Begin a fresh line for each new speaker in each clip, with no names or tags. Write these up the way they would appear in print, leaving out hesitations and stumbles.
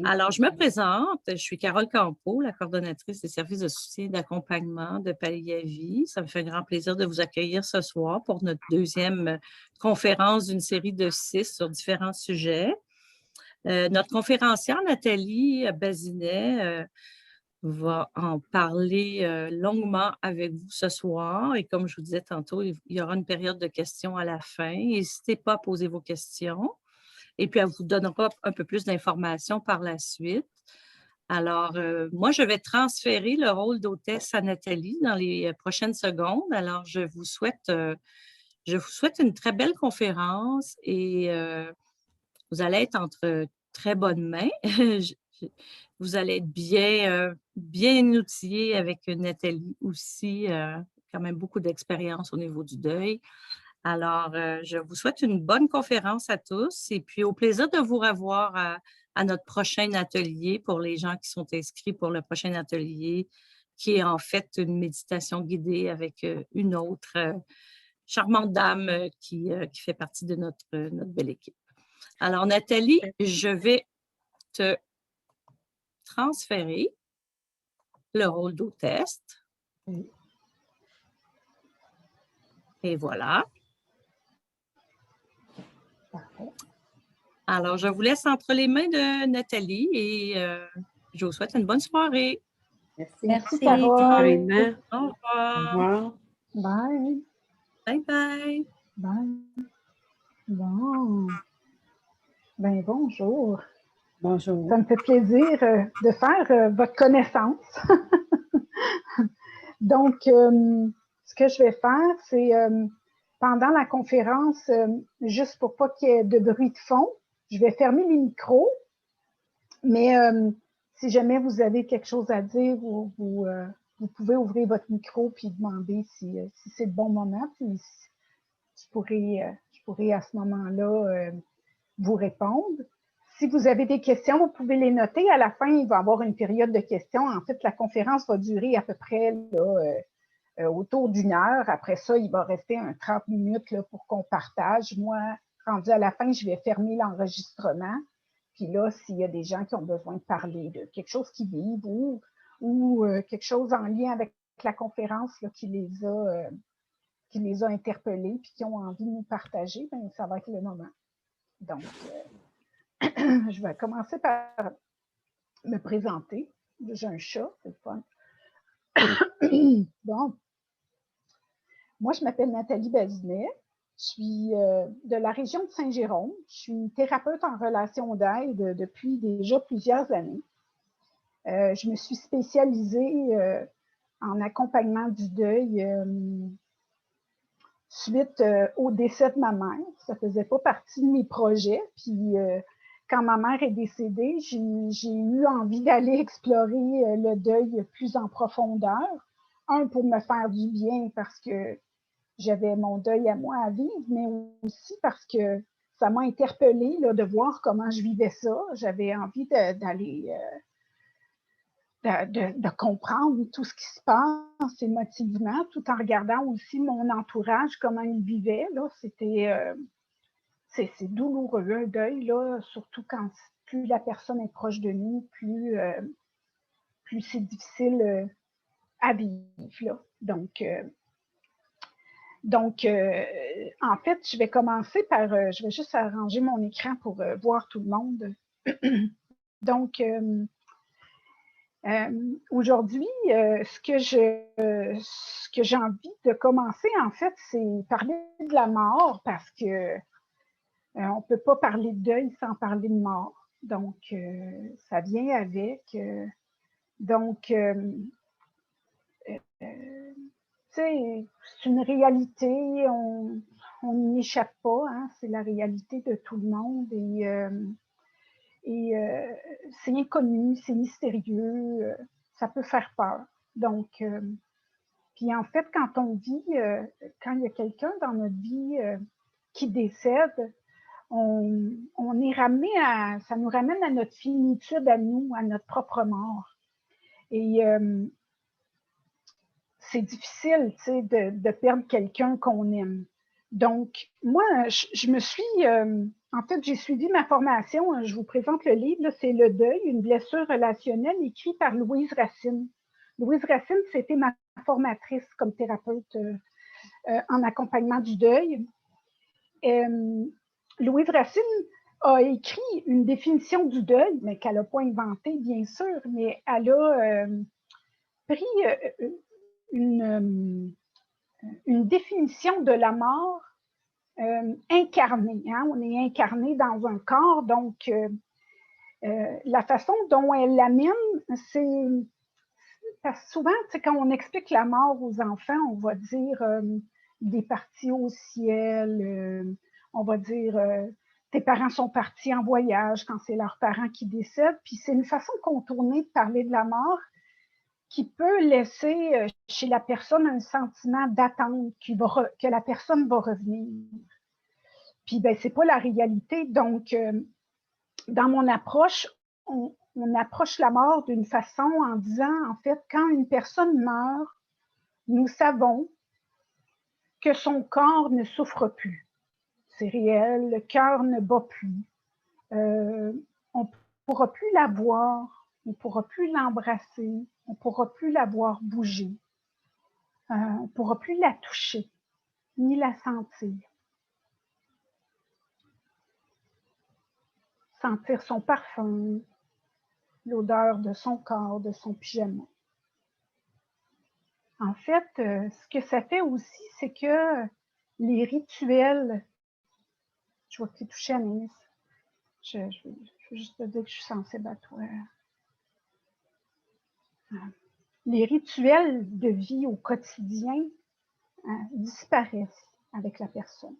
Alors, je me présente, je suis Carole Campeau, la coordonnatrice des services de soutien et d'accompagnement de Palier à Vie. Ça me fait un grand plaisir de vous accueillir ce soir pour notre deuxième conférence d'une série de 6 sur différents sujets. Notre conférencière, Nathalie Bazinet, va en parler longuement avec vous ce soir. Et comme je vous disais tantôt, il y aura une période de questions à la fin. N'hésitez pas à poser vos questions. Et puis, elle vous donnera un peu plus d'informations par la suite. Alors, moi, je vais transférer le rôle d'hôtesse à Nathalie dans les prochaines secondes. Alors, je vous souhaite une très belle conférence et vous allez être entre très bonnes mains. Vous allez être bien outillés avec Nathalie aussi, quand même beaucoup d'expérience au niveau du deuil. Alors, je vous souhaite une bonne conférence à tous et puis au plaisir de vous revoir à notre prochain atelier pour les gens qui sont inscrits pour le prochain atelier, qui est en fait une méditation guidée avec une autre charmante dame qui fait partie de notre belle équipe. Alors, Nathalie, je vais te transférer le rôle d'hôtesse. Et voilà.
Parfait.
Alors, je vous laisse entre les mains de Nathalie et je vous souhaite une bonne soirée.
Merci Carole.
Au revoir.
Au revoir.
Bye.
Bye bye.
Bye. Bon. Ben, bonjour.
Bonjour.
Ça me fait plaisir de faire votre connaissance. Donc, ce que je vais faire, c'est pendant la conférence, juste pour pas qu'il y ait de bruit de fond, je vais fermer les micros. Mais si jamais vous avez quelque chose à dire, vous pouvez ouvrir votre micro puis demander si c'est le bon moment. Puis je pourrais à ce moment-là vous répondre. Si vous avez des questions, vous pouvez les noter. À la fin, il va y avoir une période de questions. En fait, la conférence va durer à peu près autour d'1 heure. Après ça, il va rester 30 minutes là, pour qu'on partage. Moi, rendu à la fin, je vais fermer l'enregistrement. Puis là, s'il y a des gens qui ont besoin de parler de quelque chose qu'ils vivent ou quelque chose en lien avec la conférence là, qui les a interpellés puis qui ont envie de nous partager, bien, ça va être le moment. Donc, je vais commencer par me présenter. J'ai un chat, c'est le fun. Bon. Moi, je m'appelle Nathalie Bazinet. Je suis de la région de Saint-Jérôme. Je suis thérapeute en relation d'aide depuis déjà plusieurs années. Je me suis spécialisée en accompagnement du deuil suite au décès de ma mère. Ça ne faisait pas partie de mes projets. Puis, quand ma mère est décédée, j'ai eu envie d'aller explorer le deuil plus en profondeur. Un, pour me faire du bien parce que j'avais mon deuil à moi à vivre, mais aussi parce que ça m'a interpellée là, de voir comment je vivais ça. J'avais envie d'aller de comprendre tout ce qui se passe émotivement, tout en regardant aussi mon entourage, comment il vivait. Là, c'est douloureux, un deuil, là, surtout quand plus la personne est proche de nous, plus c'est difficile à vivre. Là. Donc, en fait, je vais commencer par, je vais juste arranger mon écran pour voir tout le monde. Donc, aujourd'hui, ce que j'ai envie de commencer, en fait, c'est parler de la mort parce que on ne peut pas parler de deuil sans parler de mort. Donc, ça vient avec. C'est une réalité, on n'y échappe pas, hein, c'est la réalité de tout le monde et c'est inconnu, c'est mystérieux, ça peut faire peur. Donc, puis en fait, quand on vit, quand il y a quelqu'un dans notre vie qui décède, on est ramené ça nous ramène à notre finitude à nous, à notre propre mort. Et c'est difficile, tu sais, de perdre quelqu'un qu'on aime. Donc, moi, je me suis, en fait, j'ai suivi ma formation, je vous présente le livre, c'est Le deuil, une blessure relationnelle, écrit par Louise Racine. Louise Racine, c'était ma formatrice comme thérapeute en accompagnement du deuil. Louise Racine a écrit une définition du deuil, mais qu'elle n'a pas inventée, bien sûr, mais elle a pris une définition de la mort incarnée. Hein? On est incarné dans un corps, donc la façon dont elle l'amène, c'est parce que souvent, quand on explique la mort aux enfants, on va dire des parties au ciel, on va dire tes parents sont partis en voyage quand c'est leurs parents qui décèdent, puis c'est une façon contournée de parler de la mort qui peut laisser chez la personne un sentiment d'attente que la personne va revenir. Puis, ben, c'est pas la réalité. Donc, dans mon approche, on approche la mort d'une façon en disant, en fait, quand une personne meurt, nous savons que son corps ne souffre plus. C'est réel, le cœur ne bat plus. On ne pourra plus la voir, on ne pourra plus l'embrasser, on ne pourra plus la voir bouger, on ne pourra plus la toucher, ni la sentir. Sentir son parfum, l'odeur de son corps, de son pyjama. En fait, ce que ça fait aussi, c'est que les rituels, je vois que tu es touchée, Anaïs, je veux juste te dire que je suis sensible à toi. Les rituels de vie au quotidien disparaissent avec la personne.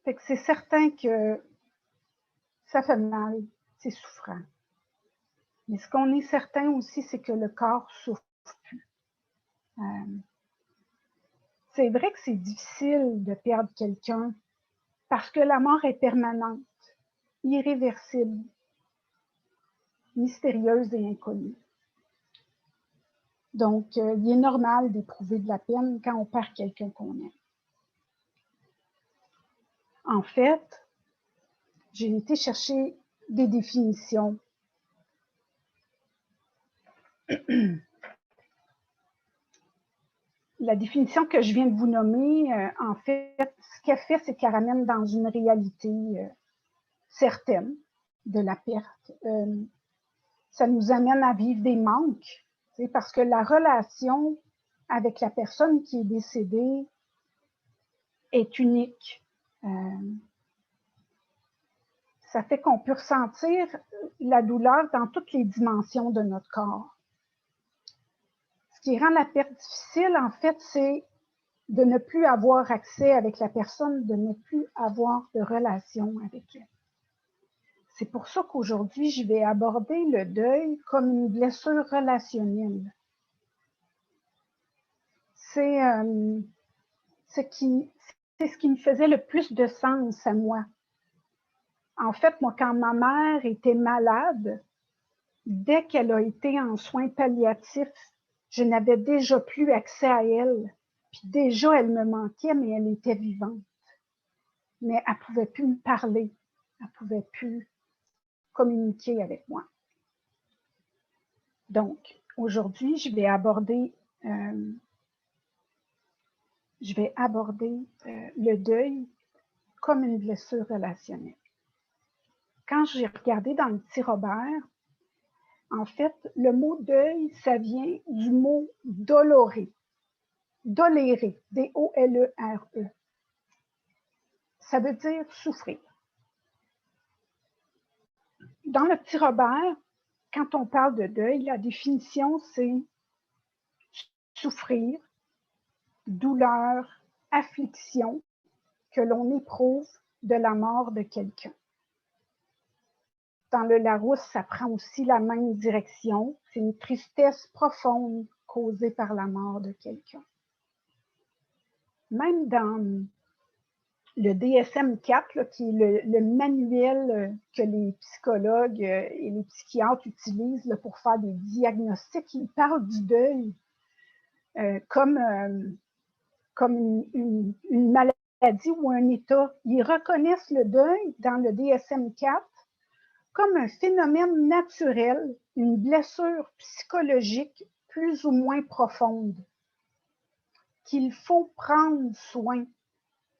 Fait que c'est certain que ça fait mal, c'est souffrant. Mais ce qu'on est certain aussi, c'est que le corps souffre plus. C'est vrai que c'est difficile de perdre quelqu'un parce que la mort est permanente, irréversible, mystérieuse et inconnue. Donc, il est normal d'éprouver de la peine quand on perd quelqu'un qu'on aime. En fait, j'ai été chercher des définitions. La définition que je viens de vous nommer, en fait, ce qu'elle fait, c'est qu'elle ramène dans une réalité certaine de la perte. Ça nous amène à vivre des manques, parce que la relation avec la personne qui est décédée est unique. Ça fait qu'on peut ressentir la douleur dans toutes les dimensions de notre corps. Ce qui rend la perte difficile, en fait, c'est de ne plus avoir accès avec la personne, de ne plus avoir de relation avec elle. C'est pour ça qu'aujourd'hui, je vais aborder le deuil comme une blessure relationnelle. C'est ce qui me faisait le plus de sens à moi. En fait, moi, quand ma mère était malade, dès qu'elle a été en soins palliatifs, je n'avais déjà plus accès à elle. Puis déjà, elle me manquait, mais elle était vivante. Mais elle ne pouvait plus me parler. Elle ne pouvait plus communiquer avec moi. Donc, aujourd'hui, je vais aborder le deuil comme une blessure relationnelle. Quand j'ai regardé dans le petit Robert, en fait, le mot deuil, ça vient du mot doloré. Dolérer, D-O-L-E-R-E. Ça veut dire souffrir. Dans le petit Robert, quand on parle de deuil, la définition, c'est souffrir, douleur, affliction que l'on éprouve de la mort de quelqu'un. Dans le Larousse, ça prend aussi la même direction. C'est une tristesse profonde causée par la mort de quelqu'un. Même dans le DSM-4, là, qui est le manuel que les psychologues et les psychiatres utilisent là, pour faire des diagnostics, ils parlent du deuil comme comme une maladie ou un état. Ils reconnaissent le deuil dans le DSM-4 comme un phénomène naturel, une blessure psychologique plus ou moins profonde, qu'il faut prendre soin, il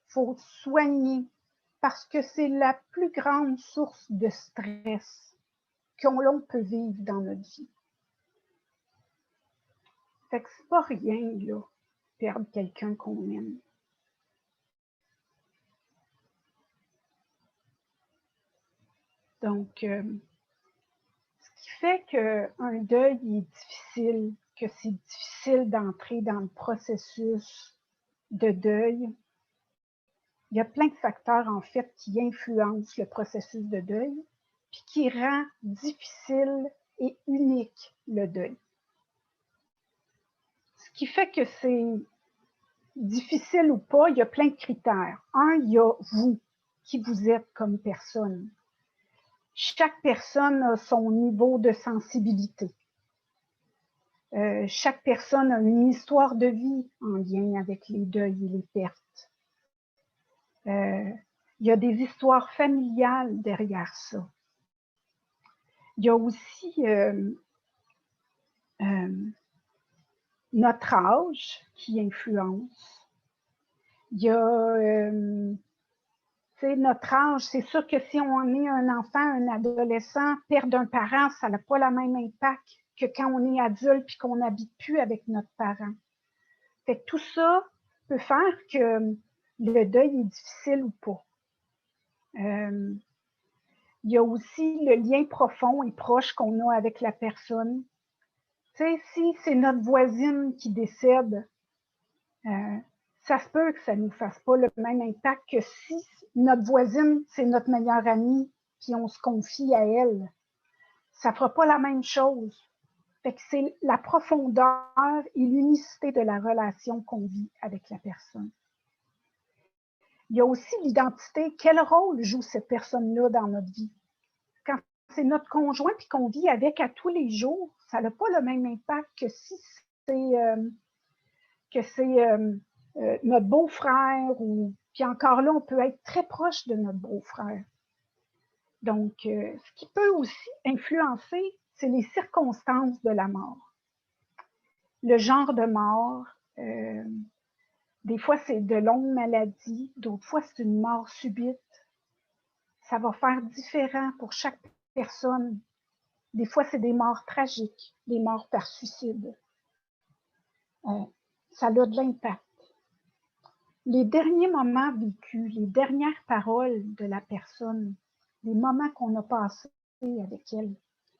faut soigner, parce que c'est la plus grande source de stress que l'on peut vivre dans notre vie. Fait que c'est pas rien, là, perdre quelqu'un qu'on aime. Donc, ce qui fait qu'un deuil est difficile, que c'est difficile d'entrer dans le processus de deuil, il y a plein de facteurs, en fait, qui influencent le processus de deuil, puis qui rend difficile et unique le deuil. Ce qui fait que c'est difficile ou pas, il y a plein de critères. Un, il y a vous, qui vous êtes comme personne. Chaque personne a son niveau de sensibilité. Chaque personne a une histoire de vie en lien avec les deuils et les pertes. Il y a des histoires familiales derrière ça. Il y a aussi notre âge qui influence. Il y a notre âge, c'est sûr que si on est un enfant, un adolescent, perdre un parent, ça n'a pas le même impact que quand on est adulte et qu'on n'habite plus avec notre parent. Fait que tout ça peut faire que le deuil est difficile ou pas. Il y a aussi le lien profond et proche qu'on a avec la personne. Tu sais, si c'est notre voisine qui décède, ça se peut que ça ne nous fasse pas le même impact que si notre voisine, c'est notre meilleure amie, puis on se confie à elle. Ça ne fera pas la même chose. Fait que c'est la profondeur et l'unicité de la relation qu'on vit avec la personne. Il y a aussi l'identité. Quel rôle joue cette personne-là dans notre vie? Quand c'est notre conjoint puis qu'on vit avec à tous les jours, ça n'a pas le même impact que si c'est notre beau-frère. Puis encore là, on peut être très proche de notre beau-frère. Donc, ce qui peut aussi influencer, c'est les circonstances de la mort. Le genre de mort, des fois, c'est de longues maladies, d'autres fois, c'est une mort subite. Ça va faire différent pour chaque personne. Des fois, c'est des morts tragiques, des morts par suicide. Ça a de l'impact. Les derniers moments vécus, les dernières paroles de la personne, les moments qu'on a passés avec elle,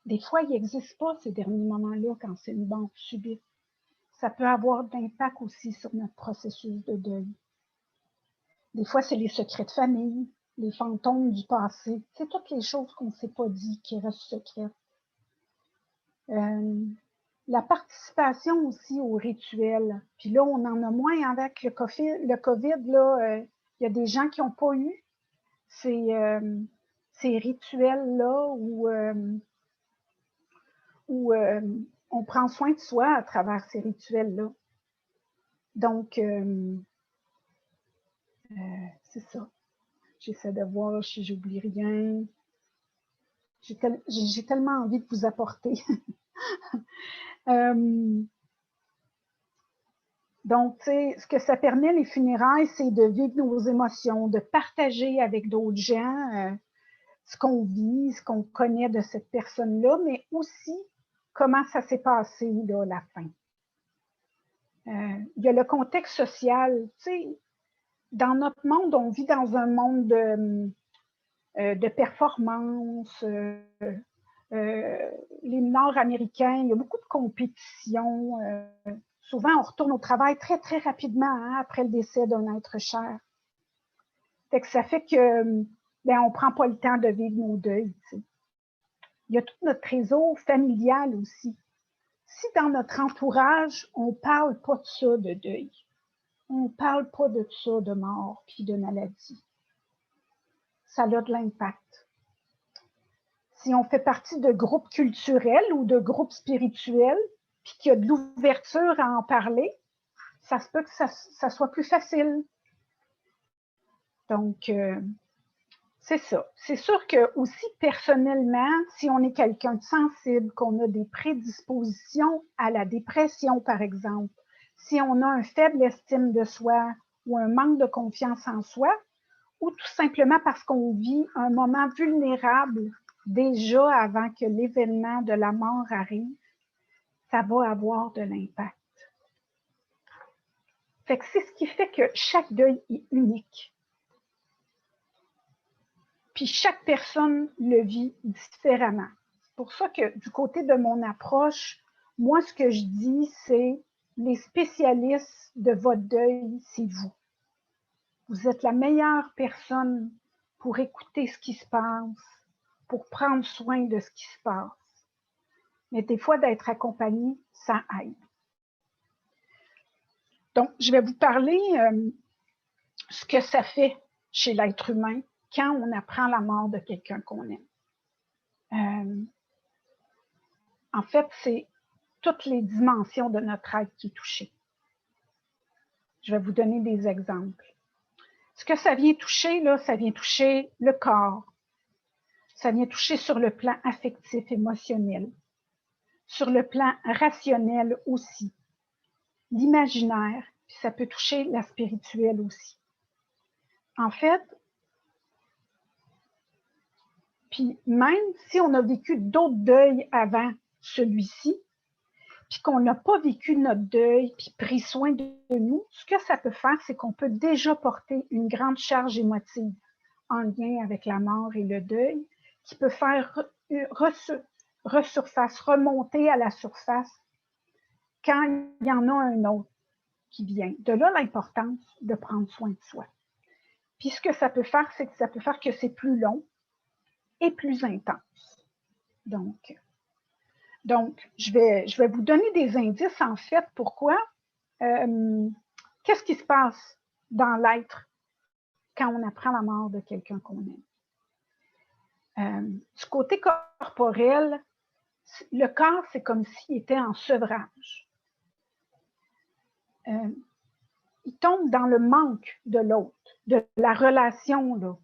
des fois, il n'existe pas ces derniers moments-là quand c'est une mort subite. Ça peut avoir d'impact aussi sur notre processus de deuil. Des fois, c'est les secrets de famille, les fantômes du passé. C'est toutes les choses qu'on ne s'est pas dit qui restent secrètes. La participation aussi aux rituels. Puis là, on en a moins avec le COVID. Là, il y a des gens qui n'ont pas eu ces rituels-là où on prend soin de soi à travers ces rituels-là. Donc, c'est ça. J'essaie de voir si j'oublie rien. J'ai tellement envie de vous apporter. Donc, tu sais, ce que ça permet, les funérailles, c'est de vivre nos émotions, de partager avec d'autres gens ce qu'on vit, ce qu'on connaît de cette personne-là, mais aussi comment ça s'est passé, là, la fin. Il y a le contexte social. Tu sais, dans notre monde, on vit dans un monde de performance. Les Nord-Américains, il y a beaucoup de compétition. Souvent, on retourne au travail très, très rapidement après le décès d'un être cher. Fait que ça fait que on ne prend pas le temps de vivre nos deuils. Tu sais. Il y a tout notre réseau familial aussi. Si dans notre entourage, on ne parle pas de ça, de deuil, on ne parle pas de ça, de mort puis de maladie, ça a de l'impact. Si on fait partie de groupes culturels ou de groupes spirituels, puis qu'il y a de l'ouverture à en parler, ça se peut que ça soit plus facile. Donc, c'est ça. C'est sûr que aussi personnellement, si on est quelqu'un de sensible, qu'on a des prédispositions à la dépression, par exemple, si on a un faible estime de soi ou un manque de confiance en soi, ou tout simplement parce qu'on vit un moment vulnérable déjà avant que l'événement de la mort arrive, ça va avoir de l'impact. Fait que c'est ce qui fait que chaque deuil est unique. Puis chaque personne le vit différemment. C'est pour ça que du côté de mon approche, moi, ce que je dis, c'est les spécialistes de votre deuil, c'est vous. Vous êtes la meilleure personne pour écouter ce qui se passe, pour prendre soin de ce qui se passe. Mais des fois, d'être accompagné, ça aide. Donc, je vais vous parler ce que ça fait chez l'être humain quand on apprend la mort de quelqu'un qu'on aime. En fait, c'est toutes les dimensions de notre être qui est touchée. Je vais vous donner des exemples. Ce que ça vient toucher, là, ça vient toucher le corps. Ça vient toucher sur le plan affectif, émotionnel. Sur le plan rationnel aussi. L'imaginaire, puis ça peut toucher la spirituelle aussi. En fait, puis même si on a vécu d'autres deuils avant celui-ci, puis qu'on n'a pas vécu notre deuil, puis pris soin de nous, ce que ça peut faire, c'est qu'on peut déjà porter une grande charge émotive en lien avec la mort et le deuil, qui peut faire remonter à la surface quand il y en a un autre qui vient. De là, l'importance de prendre soin de soi. Puis ce que ça peut faire, c'est que ça peut faire que c'est plus long et plus intense. Donc je vais vous donner des indices, en fait, pourquoi. Qu'est-ce qui se passe dans l'être quand on apprend la mort de quelqu'un qu'on aime? Du côté corporel, le corps, c'est comme s'il était en sevrage. Il tombe dans le manque de l'autre, de la relation, là,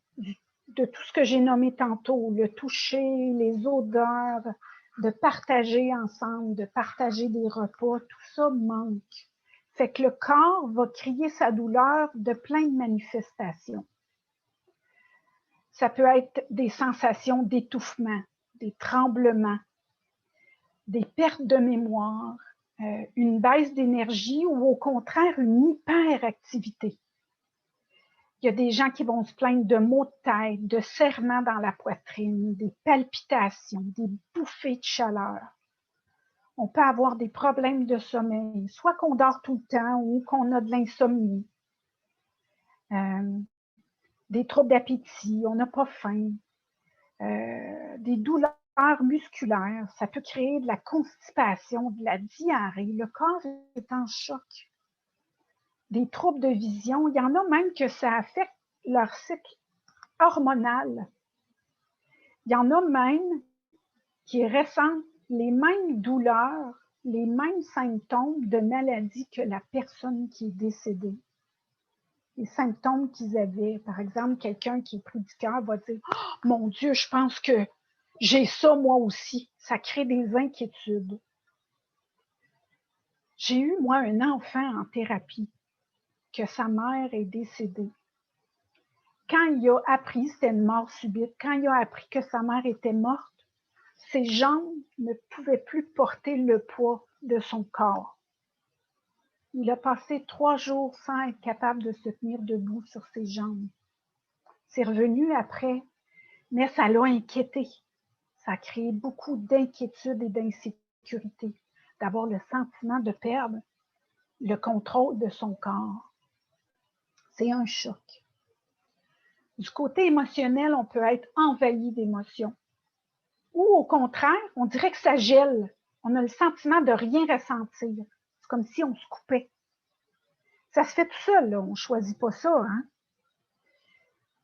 de tout ce que j'ai nommé tantôt, le toucher, les odeurs, de partager ensemble, de partager des repas, tout ça manque. Fait que le corps va crier sa douleur de plein de manifestations. Ça peut être des sensations d'étouffement, des tremblements, des pertes de mémoire, une baisse d'énergie ou au contraire une hyperactivité. Il y a des gens qui vont se plaindre de maux de tête, de serrements dans la poitrine, des palpitations, des bouffées de chaleur. On peut avoir des problèmes de sommeil, soit qu'on dort tout le temps ou qu'on a de l'insomnie. Des troubles d'appétit, on n'a pas faim. Des douleurs musculaires, ça peut créer de la constipation, de la diarrhée. Le corps est en choc. Des troubles de vision. Il y en a même que ça affecte leur cycle hormonal. Il y en a même qui ressentent les mêmes douleurs, les mêmes symptômes de maladie que la personne qui est décédée. Les symptômes qu'ils avaient. Par exemple, quelqu'un qui est pris du cœur va dire « Oh, mon Dieu, je pense que j'ai ça moi aussi. » Ça crée des inquiétudes. J'ai eu, moi, un enfant en thérapie que sa mère est décédée. Quand il a appris, c'était une mort subite, quand il a appris que sa mère était morte, ses jambes ne pouvaient plus porter le poids de son corps. Il a passé 3 jours sans être capable de se tenir debout sur ses jambes. C'est revenu après, mais ça l'a inquiété. Ça a créé beaucoup d'inquiétude et d'insécurité, d'avoir le sentiment de perdre le contrôle de son corps. C'est un choc. Du côté émotionnel, on peut être envahi d'émotions. Ou au contraire, on dirait que ça gèle. On a le sentiment de rien ressentir. C'est comme si on se coupait. Ça se fait tout seul, là. On ne choisit pas ça, hein?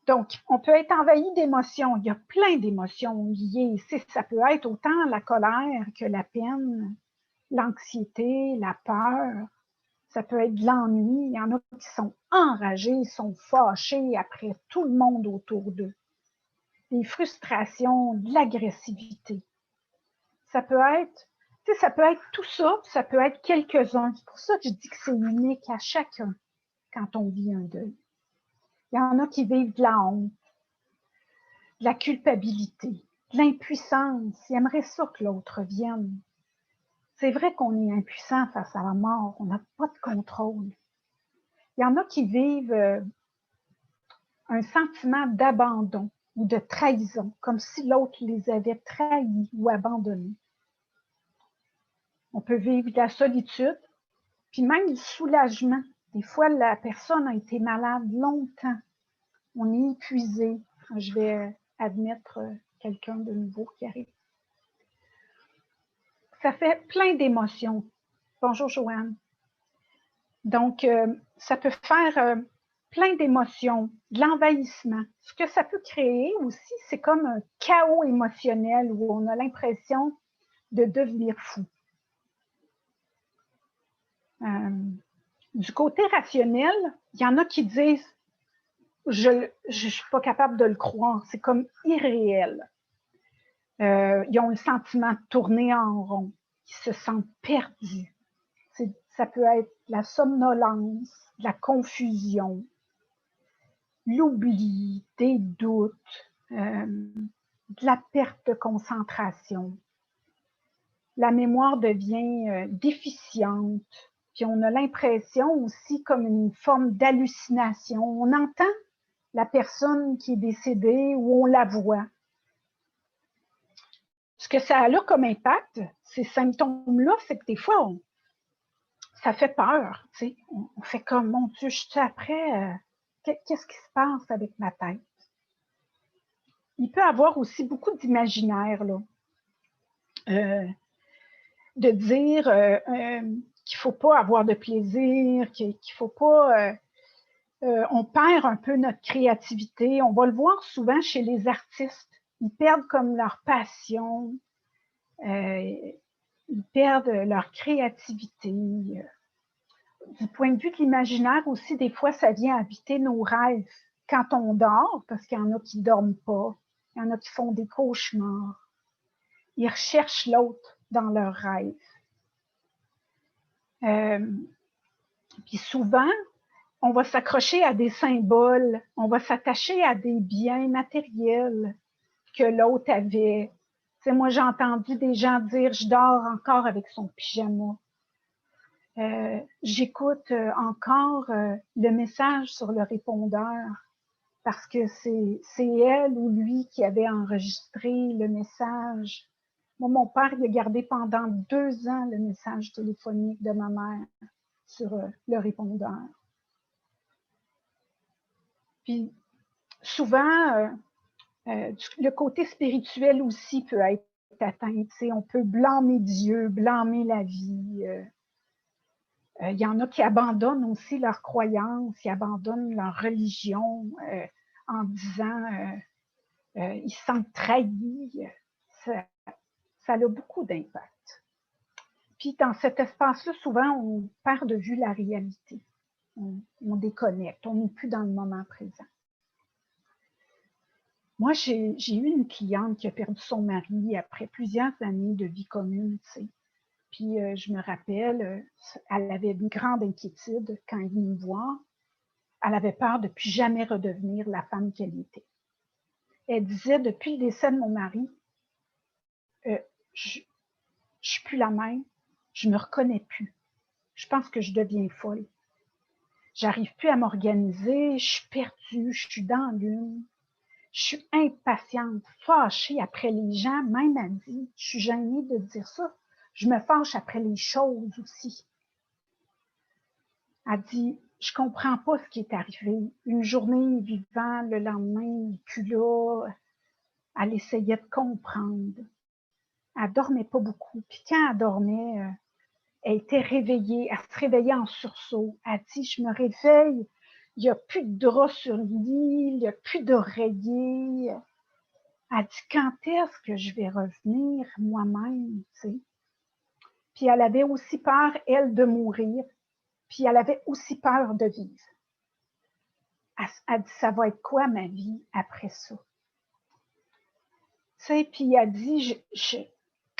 Donc, on peut être envahi d'émotions. Il y a plein d'émotions liées. Ça peut être autant la colère que la peine, l'anxiété, la peur. Ça peut être de l'ennui. Il y en a qui sont enragés, sont fâchés après tout le monde autour d'eux. Des frustrations, de l'agressivité. Ça peut être, ça peut être tout ça, ça peut être quelques-uns. C'est pour ça que je dis que c'est unique à chacun quand on vit un deuil. Il y en a qui vivent de la honte, de la culpabilité, de l'impuissance. Ils aimeraient ça que l'autre vienne. C'est vrai qu'on est impuissant face à la mort, on n'a pas de contrôle. Il y en a qui vivent un sentiment d'abandon ou de trahison, comme si l'autre les avait trahis ou abandonnés. On peut vivre de la solitude, puis même du soulagement. Des fois, la personne a été malade longtemps. On est épuisé. Je vais admettre quelqu'un de nouveau qui arrive. Ça fait plein d'émotions. Bonjour, Joanne. Donc, ça peut faire plein d'émotions, de l'envahissement. Ce que ça peut créer aussi, c'est comme un chaos émotionnel où on a l'impression de devenir fou. Du côté rationnel, il y en a qui disent « je ne suis pas capable de le croire, c'est comme irréel ». Ils ont le sentiment de tourner en rond, ils se sentent perdus. Ça peut être la somnolence, la confusion, l'oubli, des doutes, de la perte de concentration. La mémoire devient déficiente, puis on a l'impression aussi comme une forme d'hallucination. On entend la personne qui est décédée ou on la voit. Ce que ça a comme impact, ces symptômes-là, c'est que des fois, ça fait peur. Tu sais. On fait comme, mon Dieu, je suis après, qu'est-ce qui se passe avec ma tête? Il peut y avoir aussi beaucoup d'imaginaire, là. De dire qu'il ne faut pas avoir de plaisir, qu'il ne faut pas... on perd un peu notre créativité. On va le voir souvent chez les artistes. Ils perdent comme leur passion, ils perdent leur créativité. Du point de vue de l'imaginaire aussi, des fois, ça vient habiter nos rêves quand on dort, parce qu'il y en a qui ne dorment pas, il y en a qui font des cauchemars. Ils recherchent l'autre dans leurs rêves. Puis souvent, on va s'accrocher à des symboles, on va s'attacher à des biens matériels que l'autre avait. Tu sais, moi, j'ai entendu des gens dire « je dors encore avec son pyjama ». J'écoute encore le message sur le répondeur parce que c'est elle ou lui qui avait enregistré le message. Moi, mon père, il a gardé pendant 2 ans le message téléphonique de ma mère sur le répondeur. Puis, souvent, le côté spirituel aussi peut être atteint. Tu sais, on peut blâmer Dieu, blâmer la vie. Il y en a qui abandonnent aussi leurs croyances, qui abandonnent leur religion en disant ils se sentent trahis. Ça a beaucoup d'impact. Puis dans cet espace-là, souvent, on perd de vue la réalité. On déconnecte, on n'est plus dans le moment présent. Moi, j'ai eu une cliente qui a perdu son mari après plusieurs années de vie commune, tu sais. Puis je me rappelle, elle avait une grande inquiétude quand elle venait me voir. Elle avait peur de ne plus jamais redevenir la femme qu'elle était. Elle disait, depuis le décès de mon mari, je ne suis plus la même, je ne me reconnais plus. Je pense que je deviens folle. J'arrive plus à m'organiser, je suis perdue, je suis dans l'une. Je suis impatiente, fâchée après les gens, même elle dit, je suis gênée de dire ça, je me fâche après les choses aussi. Elle dit, je comprends pas ce qui est arrivé. Une journée vivant, le lendemain, il n'est plus là. Elle essayait de comprendre. Elle dormait pas beaucoup. Puis quand elle dormait, elle était réveillée. Elle se réveillait en sursaut. Elle dit, je me réveille, il n'y a plus de drap sur le lit, il n'y a plus d'oreiller. Elle dit, quand est-ce que je vais revenir moi-même, tu sais? Puis elle avait aussi peur, elle, de mourir. Puis elle avait aussi peur de vivre. Elle dit, ça va être quoi ma vie après ça? Tu sais, puis elle dit,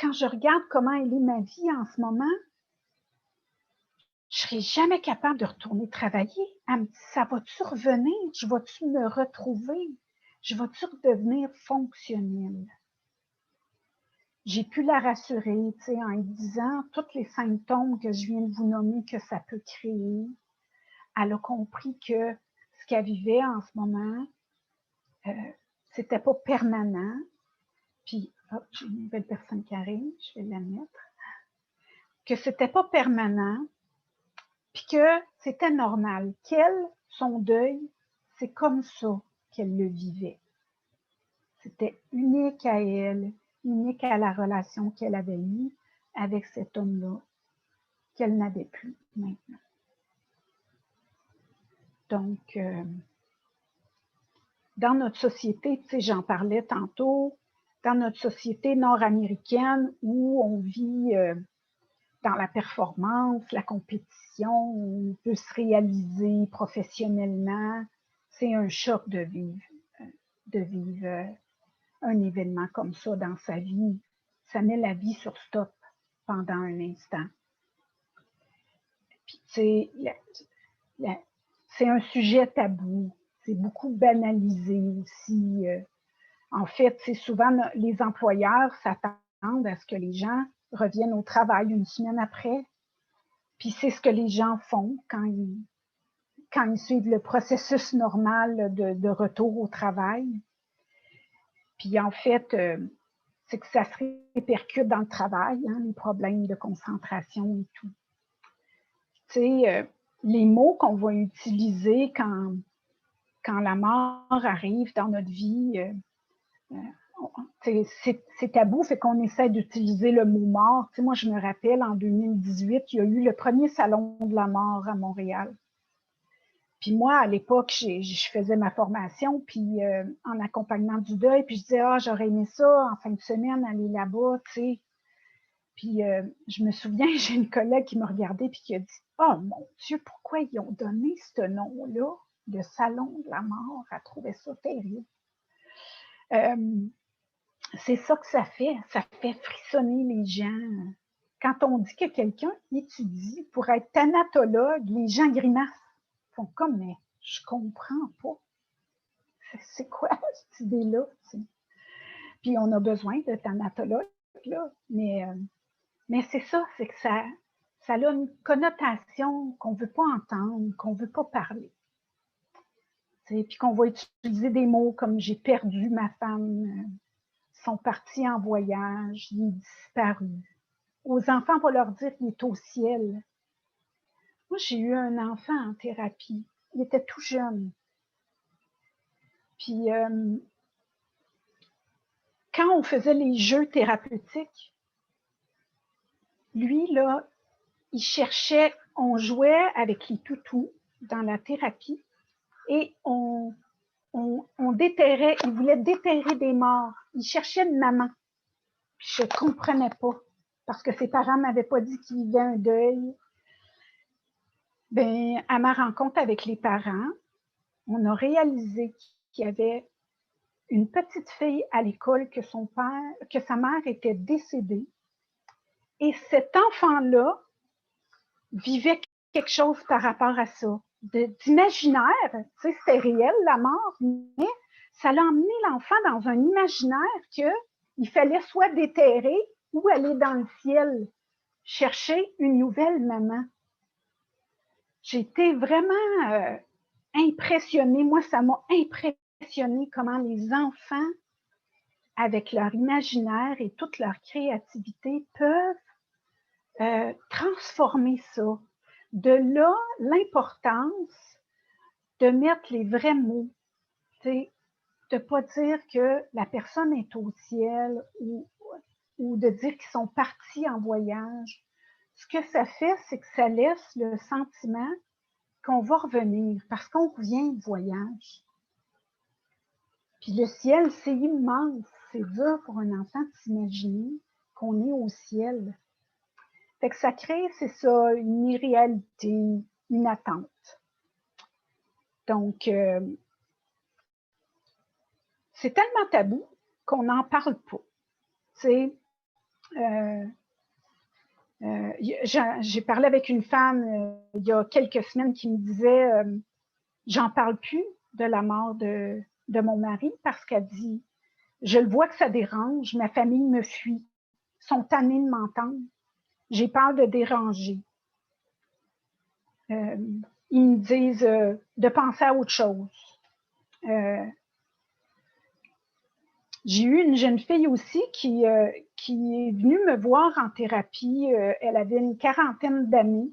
quand je regarde comment elle est ma vie en ce moment, je ne serai jamais capable de retourner travailler. Elle me dit, ça va-tu revenir? Je vais-tu me retrouver? Je vais-tu redevenir fonctionnelle? J'ai pu la rassurer, tu sais, en lui disant tous les symptômes que je viens de vous nommer que ça peut créer. Elle a compris que ce qu'elle vivait en ce moment, c'était pas permanent. Puis, j'ai une nouvelle personne qui arrive, je vais la mettre. Que c'était pas permanent, puis que c'était normal. Qu'elle, son deuil, c'est comme ça qu'elle le vivait. C'était unique à elle, unique à la relation qu'elle avait eue avec cet homme-là, qu'elle n'avait plus maintenant. Donc, dans notre société, tu sais, j'en parlais tantôt, dans notre société nord-américaine où on vit dans la performance, la compétition, on peut se réaliser professionnellement, c'est un choc de vivre un événement comme ça dans sa vie. Ça met la vie sur stop pendant un instant. Puis, tu sais, c'est un sujet tabou. C'est beaucoup banalisé aussi. En fait, c'est souvent les employeurs s'attendent à ce que les gens reviennent au travail une semaine après. Puis c'est ce que les gens font quand ils suivent le processus normal de retour au travail. Puis en fait, c'est que ça se répercute dans le travail, hein, les problèmes de concentration et tout. Tu sais, les mots qu'on va utiliser quand la mort arrive dans notre vie, c'est tabou, fait qu'on essaie d'utiliser le mot mort. Tu sais, moi, je me rappelle, en 2018, il y a eu le premier salon de la mort à Montréal. Puis moi, à l'époque, je faisais ma formation, puis en accompagnement du deuil, puis je disais, j'aurais aimé ça, en fin de semaine, aller là-bas, tu sais. Puis je me souviens, j'ai une collègue qui me regardait, puis qui a dit, oh mon Dieu, pourquoi ils ont donné ce nom-là, de salon de la mort? Elle trouvait ça terrible. C'est ça que ça fait frissonner les gens. Quand on dit que quelqu'un étudie pour être thanatologue, les gens grimacent. Ils font comme, mais je comprends pas. C'est quoi cette idée-là? Puis on a besoin de thanatologues, là, mais c'est ça, c'est que ça a une connotation qu'on ne veut pas entendre, qu'on ne veut pas parler. Puis qu'on va utiliser des mots comme « j'ai perdu ma femme », sont partis en voyage, il est disparu. Aux enfants, on va leur dire qu'il est au ciel. Moi, j'ai eu un enfant en thérapie. Il était tout jeune. Puis, quand on faisait les jeux thérapeutiques, lui, là, il cherchait, on jouait avec les toutous dans la thérapie et on déterrait, il voulait déterrer des morts. Il cherchait une maman. Puis je ne comprenais pas parce que ses parents ne m'avaient pas dit qu'il vivait un deuil. Bien, à ma rencontre avec les parents, on a réalisé qu'il y avait une petite fille à l'école que sa mère était décédée. Et cet enfant-là vivait quelque chose par rapport à ça, d'imaginaire. Tu sais, c'était réel, la mort, mais ça l'a emmené l'enfant dans un imaginaire qu'il fallait soit déterrer ou aller dans le ciel chercher une nouvelle maman. J'ai été vraiment impressionnée. Moi, ça m'a impressionnée comment les enfants, avec leur imaginaire et toute leur créativité, peuvent transformer ça. De là, l'importance de mettre les vrais mots, de ne pas dire que la personne est au ciel ou de dire qu'ils sont partis en voyage. Ce que ça fait, c'est que ça laisse le sentiment qu'on va revenir parce qu'on revient de voyage. Puis le ciel, c'est immense. C'est dur pour un enfant de s'imaginer qu'on est au ciel. Fait que ça crée, c'est ça, une irréalité, une attente. Donc, c'est tellement tabou qu'on n'en parle pas. J'ai parlé avec une femme il y a quelques semaines qui me disait j'en parle plus de la mort de mon mari parce qu'elle dit je le vois que ça dérange, ma famille me fuit, ils sont tannés de m'entendre, j'ai peur de déranger. Ils me disent de penser à autre chose. J'ai eu une jeune fille aussi qui est venue me voir en thérapie. Elle avait une quarantaine d'années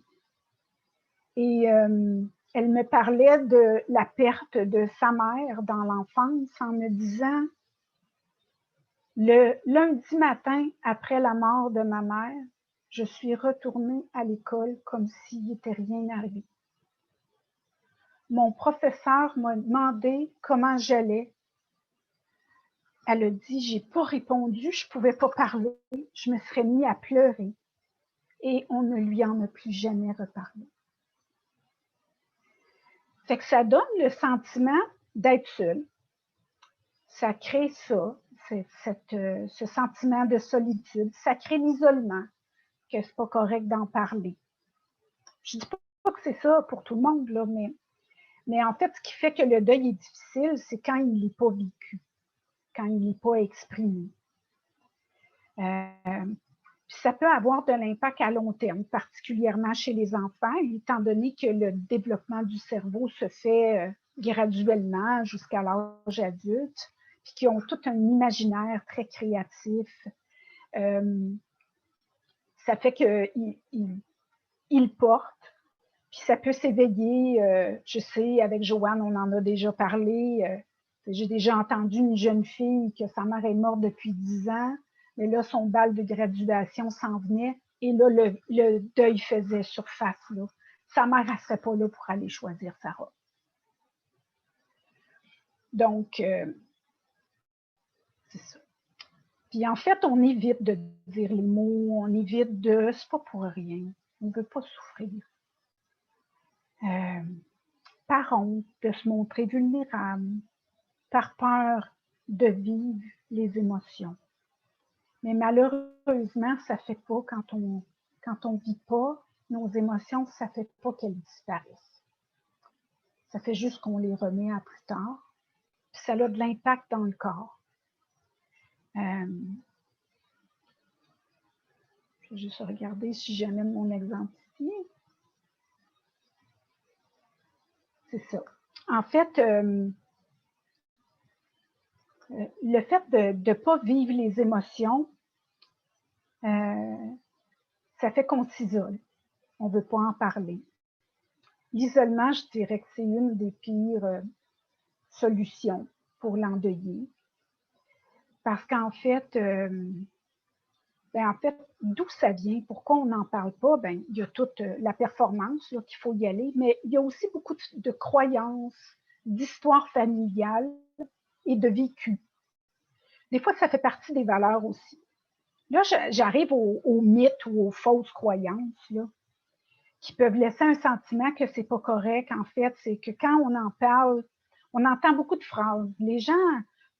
et elle me parlait de la perte de sa mère dans l'enfance en me disant le lundi matin, après la mort de ma mère, je suis retournée à l'école comme s'il n'était rien arrivé. Mon professeur m'a demandé comment j'allais. Elle a dit, j'ai pas répondu, je pouvais pas parler, je me serais mis à pleurer. Et on ne lui en a plus jamais reparlé. Fait que ça donne le sentiment d'être seul. Ça crée ça, ce sentiment de solitude. Ça crée l'isolement, que c'est pas correct d'en parler. Je dis pas que c'est ça pour tout le monde, là, mais en fait, ce qui fait que le deuil est difficile, c'est quand il n'est pas vécu, quand il n'est pas exprimé. Puis ça peut avoir de l'impact à long terme, particulièrement chez les enfants, étant donné que le développement du cerveau se fait graduellement jusqu'à l'âge adulte, puis qu'ils ont tout un imaginaire très créatif. Ça fait qu'ils portent, puis ça peut s'éveiller. Je sais, avec Joanne, on en a déjà parlé. J'ai déjà entendu une jeune fille que sa mère est morte depuis 10 ans, mais là, son bal de graduation s'en venait, et là, le deuil faisait surface. Là. Sa mère, elle ne serait pas là pour aller choisir sa robe. Donc, c'est ça. Puis en fait, on évite de dire les mots, on évite de... C'est pas pour rien. On ne veut pas souffrir. Par honte de se montrer vulnérable, par peur de vivre les émotions. Mais malheureusement, ça ne fait pas, quand on vit pas nos émotions, ça ne fait pas qu'elles disparaissent. Ça fait juste qu'on les remet à plus tard. Puis ça a de l'impact dans le corps. Je vais juste regarder si j'amène mon exemple ici. C'est ça. En fait, le fait de ne pas vivre les émotions, ça fait qu'on s'isole. On ne veut pas en parler. L'isolement, je dirais que c'est une des pires solutions pour l'endeuiller. Parce qu'en fait, d'où ça vient? Pourquoi on n'en parle pas? Ben, il y a toute la performance qu'il faut y aller, mais il y a aussi beaucoup de croyances, d'histoires familiales et de vécu. Des fois, ça fait partie des valeurs aussi. Là, j'arrive aux mythes ou aux fausses croyances là, qui peuvent laisser un sentiment que c'est pas correct. En fait, c'est que quand on en parle, on entend beaucoup de phrases. Les gens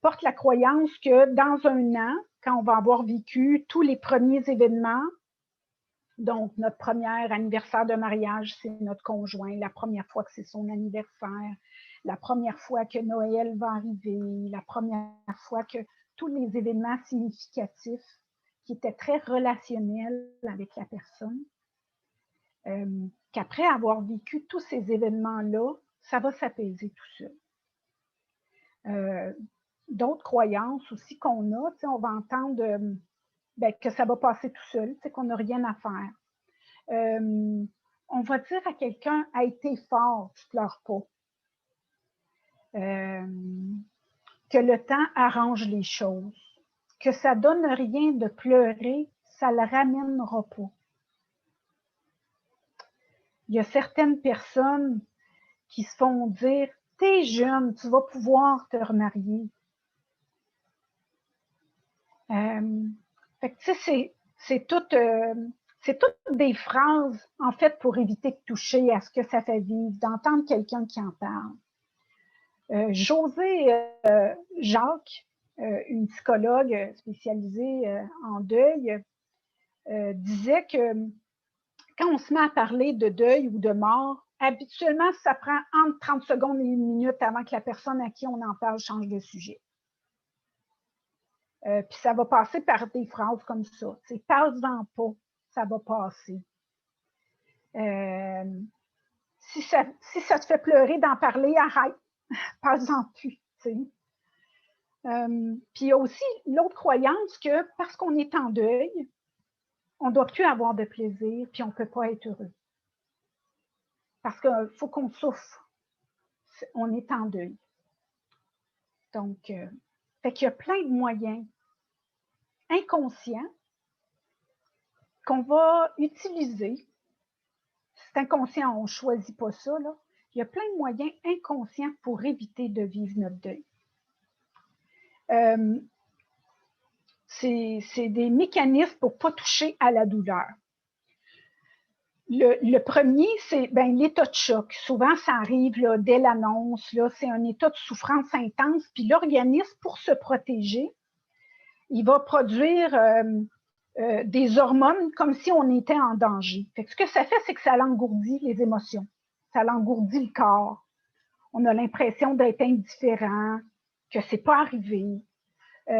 portent la croyance que dans un an, quand on va avoir vécu tous les premiers événements, donc notre premier anniversaire de mariage, c'est notre conjoint, la première fois que c'est son anniversaire, la première fois que Noël va arriver, la première fois que tous les événements significatifs qui étaient très relationnels avec la personne, qu'après avoir vécu tous ces événements-là, ça va s'apaiser tout seul. D'autres croyances aussi qu'on a, on va entendre que ça va passer tout seul, qu'on n'a rien à faire. On va dire à quelqu'un « hey, t'es fort, tu ne pleures pas ». Que le temps arrange les choses, que ça ne donne rien de pleurer, ça ne le ramènera pas. Il y a certaines personnes qui se font dire « t'es jeune, tu vas pouvoir te remarier ». C'est tout, c'est toutes des phrases, en fait, pour éviter de toucher à ce que ça fait vivre, d'entendre quelqu'un qui en parle. José Jacques, une psychologue spécialisée en deuil, disait que quand on se met à parler de deuil ou de mort, habituellement, ça prend entre 30 secondes et 1 minute avant que la personne à qui on en parle change de sujet. Puis ça va passer par des phrases comme ça. C'est « parle-en pas, ça va passer ». Si ça te fait pleurer d'en parler, arrête, parle-en plus. Puis il y a aussi l'autre croyance que parce qu'on est en deuil, on ne doit plus avoir de plaisir, puis on ne peut pas être heureux. Parce qu'il faut qu'on souffre. On est en deuil. Donc, fait qu'il y a plein de moyens inconscients qu'on va utiliser. C'est inconscient, on ne choisit pas ça, là. Il y a plein de moyens inconscients pour éviter de vivre notre deuil. C'est des mécanismes pour ne pas toucher à la douleur. Le premier, c'est l'état de choc. Souvent, ça arrive là, dès l'annonce. C'est un état de souffrance intense. Puis l'organisme, pour se protéger, il va produire des hormones comme si on était en danger. Fait que ce que ça fait, c'est que ça l'engourdit les émotions. Ça l'engourdit le corps. On a l'impression d'être indifférent, que c'est pas arrivé. Ça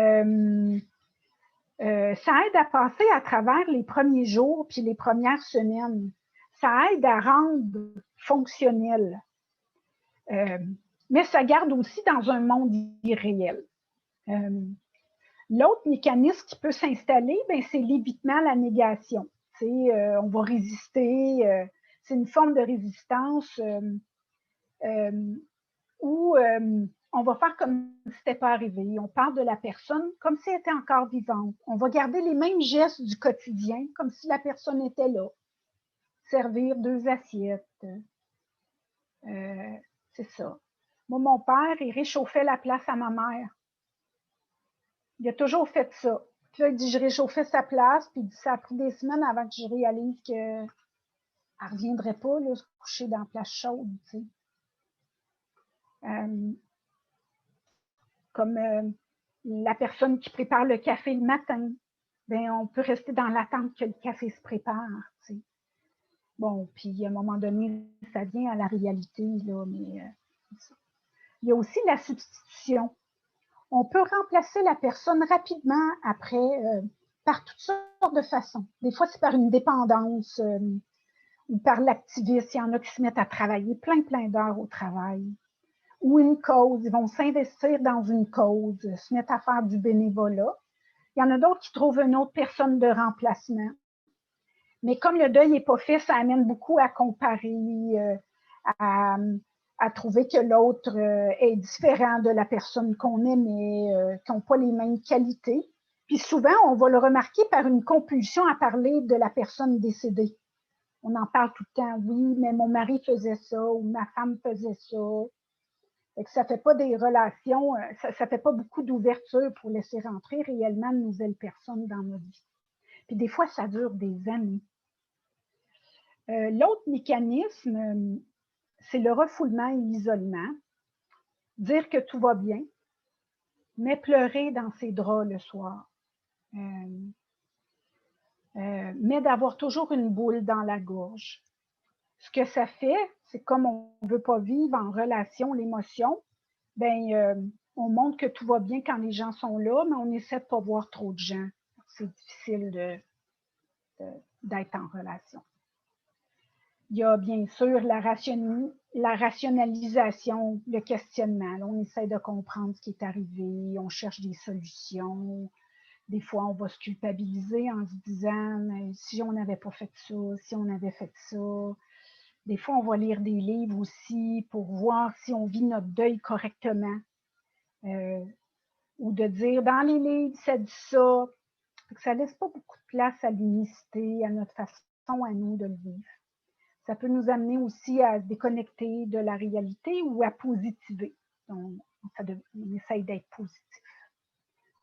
aide à passer à travers les premiers jours puis les premières semaines. Ça aide à rendre fonctionnel. Mais ça garde aussi dans un monde irréel. L'autre mécanisme qui peut s'installer, c'est l'évitement, la négation. On va résister. C'est une forme de résistance où on va faire comme si c'était pas arrivé. On parle de la personne comme si elle était encore vivante. On va garder les mêmes gestes du quotidien, comme si la personne était là. Servir 2 assiettes. C'est ça. Moi, mon père, il réchauffait la place à ma mère. Il a toujours fait ça. Puis là, il dit, je réchauffais sa place, puis ça a pris des semaines avant que je réalise qu'elle ne reviendrait pas là, se coucher dans la place chaude. Tu sais. Comme la personne qui prépare le café le matin, on peut rester dans l'attente que le café se prépare. Tu sais. Bon, puis à un moment donné, ça vient à la réalité, là, mais il y a aussi la substitution. On peut remplacer la personne rapidement après par toutes sortes de façons. Des fois, c'est par une dépendance ou par l'activisme. Il y en a qui se mettent à travailler plein d'heures au travail. Ou une cause. Ils vont s'investir dans une cause, se mettre à faire du bénévolat. Il y en a d'autres qui trouvent une autre personne de remplacement. Mais comme le deuil n'est pas fait, ça amène beaucoup à comparer, à trouver que l'autre est différent de la personne qu'on aimait, qui n'ont pas les mêmes qualités. Puis souvent, on va le remarquer par une compulsion à parler de la personne décédée. On en parle tout le temps. Oui, mais mon mari faisait ça ou ma femme faisait ça. Fait que ça ne fait pas des relations, ça ne fait pas beaucoup d'ouverture pour laisser rentrer réellement de nouvelles personnes dans notre vie. Puis des fois, ça dure des années. L'autre mécanisme, c'est le refoulement et l'isolement. Dire que tout va bien, mais pleurer dans ses draps le soir. Mais d'avoir toujours une boule dans la gorge. Ce que ça fait, c'est comme on ne veut pas vivre en relation l'émotion, on montre que tout va bien quand les gens sont là, mais on essaie de ne pas voir trop de gens. C'est difficile d'être en relation. Il y a bien sûr la rationalisation, le questionnement. Là, on essaie de comprendre ce qui est arrivé, on cherche des solutions. Des fois, on va se culpabiliser en se disant « si on n'avait pas fait ça, si on avait fait ça ». Des fois, on va lire des livres aussi pour voir si on vit notre deuil correctement. Ou de dire « dans les livres, ça dit ça ». Ça ne laisse pas beaucoup de place à l'unicité, à notre façon à nous de le vivre. Ça peut nous amener aussi à se déconnecter de la réalité ou à positiver. On essaye d'être positif.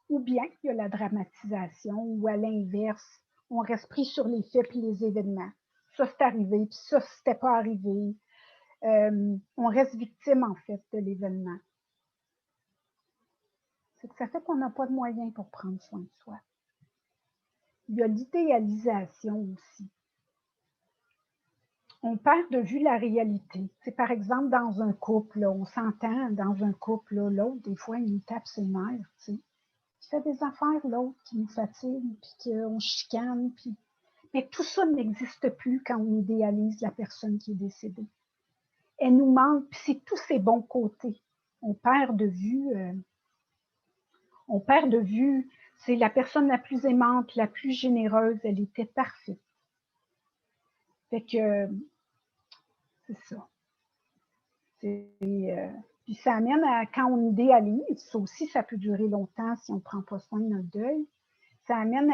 Ou bien il y a la dramatisation, ou à l'inverse, on reste pris sur les faits puis les événements. Ça, c'est arrivé, puis ça, c'était pas arrivé. On reste victime, en fait, de l'événement. C'est que ça fait qu'on n'a pas de moyens pour prendre soin de soi. Il y a l'idéalisation aussi. On perd de vue la réalité. C'est par exemple dans un couple, là, on s'entend dans un couple, l'autre, des fois, il nous tape ses nerfs, tu sais. Il fait des affaires, l'autre, qui nous fatiguent, puis qu'on chicane, puis... Mais tout ça n'existe plus quand on idéalise la personne qui est décédée. Elle nous manque, puis c'est tous ses bons côtés. On perd de vue, c'est la personne la plus aimante, la plus généreuse, elle était parfaite. Fait que, c'est ça. Puis ça amène à, quand on idéalise, ça aussi, ça peut durer longtemps si on ne prend pas soin de notre deuil, ça amène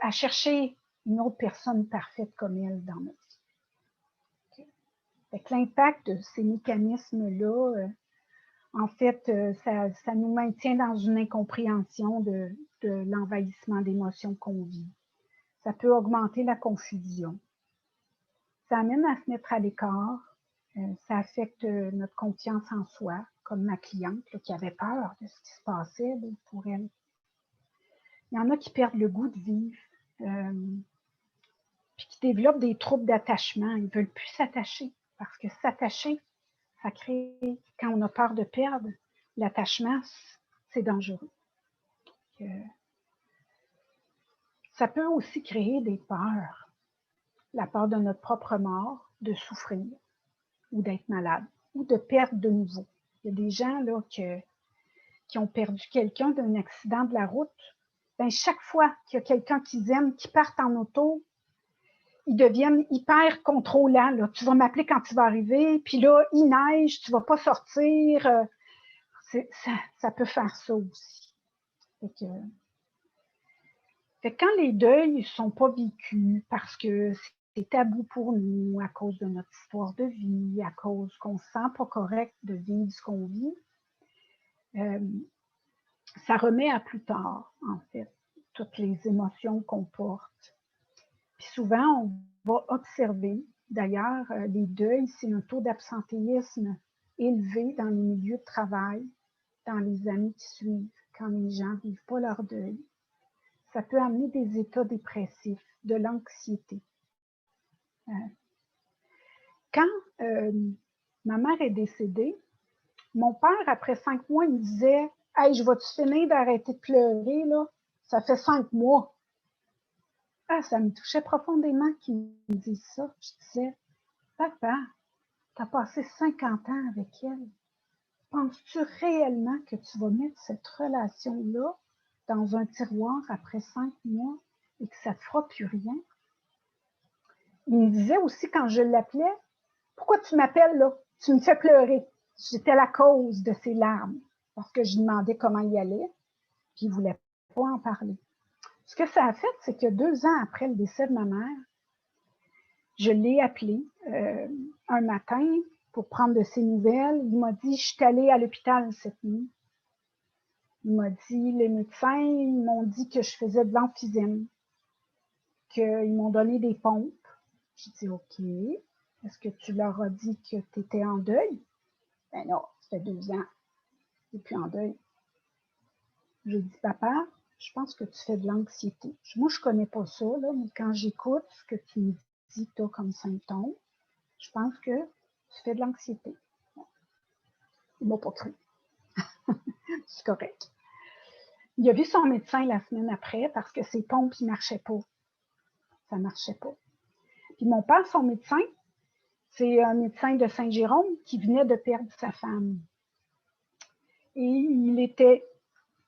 à chercher une autre personne parfaite comme elle dans notre vie. Okay. Fait que l'impact de ces mécanismes-là, en fait, ça nous maintient dans une incompréhension de l'envahissement d'émotions qu'on vit. Ça peut augmenter la confusion. Ça amène à se mettre à l'écart. Ça affecte notre confiance en soi, comme ma cliente là, qui avait peur de ce qui se passait là, pour elle. Il y en a qui perdent le goût de vivre, puis qui développent des troubles d'attachement. Ils ne veulent plus s'attacher, parce que s'attacher, ça crée, quand on a peur de perdre, l'attachement, c'est dangereux. Ça peut aussi créer des peurs. La peur de notre propre mort, de souffrir, ou d'être malade, ou de perdre de nouveau. Il y a des gens là, qui ont perdu quelqu'un d'un accident de la route. Ben, chaque fois qu'il y a quelqu'un qu'ils aiment, qui part en auto, ils deviennent hyper contrôlants. Là. Tu vas m'appeler quand tu vas arriver, puis là, il neige, tu ne vas pas sortir. Ça peut faire ça aussi. Fait que quand les deuils ne sont pas vécus parce que c'est tabou pour nous à cause de notre histoire de vie, à cause qu'on ne se sent pas correct de vivre ce qu'on vit, ça remet à plus tard, en fait, toutes les émotions qu'on porte. Puis souvent, on va observer, d'ailleurs, les deuils, c'est un taux d'absentéisme élevé dans les milieux de travail, dans les années qui suivent, quand les gens ne vivent pas leur deuil. Ça peut amener des états dépressifs, de l'anxiété. Quand ma mère est décédée, mon père, après 5 mois, il me disait « Hey, je vais-tu finir d'arrêter de pleurer, là? Ça fait 5 mois. » Ah, ça me touchait profondément qu'il me dise ça. Je disais « Papa, t'as passé 50 ans avec elle. Penses-tu réellement que tu vas mettre cette relation-là dans un tiroir après 5 mois et que ça ne te fera plus rien? » Il me disait aussi quand je l'appelais « Pourquoi tu m'appelles là? Tu me fais pleurer. » J'étais la cause de ses larmes parce que je lui demandais comment il allait, puis il ne voulait pas en parler. Ce que ça a fait, c'est que 2 ans après le décès de ma mère, je l'ai appelé un matin pour prendre de ses nouvelles. Il m'a dit « Je suis allée à l'hôpital cette nuit. » Il m'a dit « Les médecins m'ont dit que je faisais de l'emphysème, qu'ils m'ont donné des pompes. » J'ai dit « OK. Est-ce que tu leur as dit que tu étais en deuil? » Ben non, ça fait 2 ans. Et puis en deuil. J'ai dit « Papa, je pense que tu fais de l'anxiété. » Moi, je ne connais pas ça, là, mais quand j'écoute ce que tu me dis que tu as comme symptôme, je pense que tu fais de l'anxiété. Il ne m'a pas cru. C'est correct. Il a vu son médecin la semaine après parce que ses pompes ne marchaient pas. Ça ne marchait pas. Puis mon père, son médecin, c'est un médecin de Saint-Jérôme qui venait de perdre sa femme. Et il était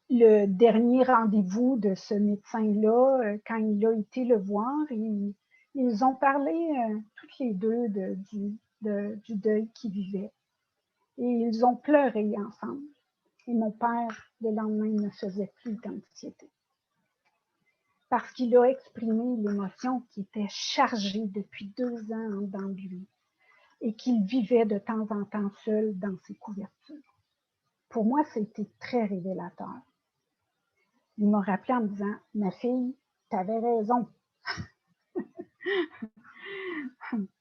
le dernier rendez-vous de ce médecin-là quand il a été le voir. Ils ont parlé toutes les deux du deuil qu'ils vivaient. Et ils ont pleuré ensemble. Et mon père, le lendemain, ne faisait plus d'anxiété. Parce qu'il a exprimé l'émotion qui était chargée depuis 2 ans dans lui et qu'il vivait de temps en temps seul dans ses couvertures. Pour moi, c'était très révélateur. Il m'a rappelé en me disant « Ma fille, tu avais raison,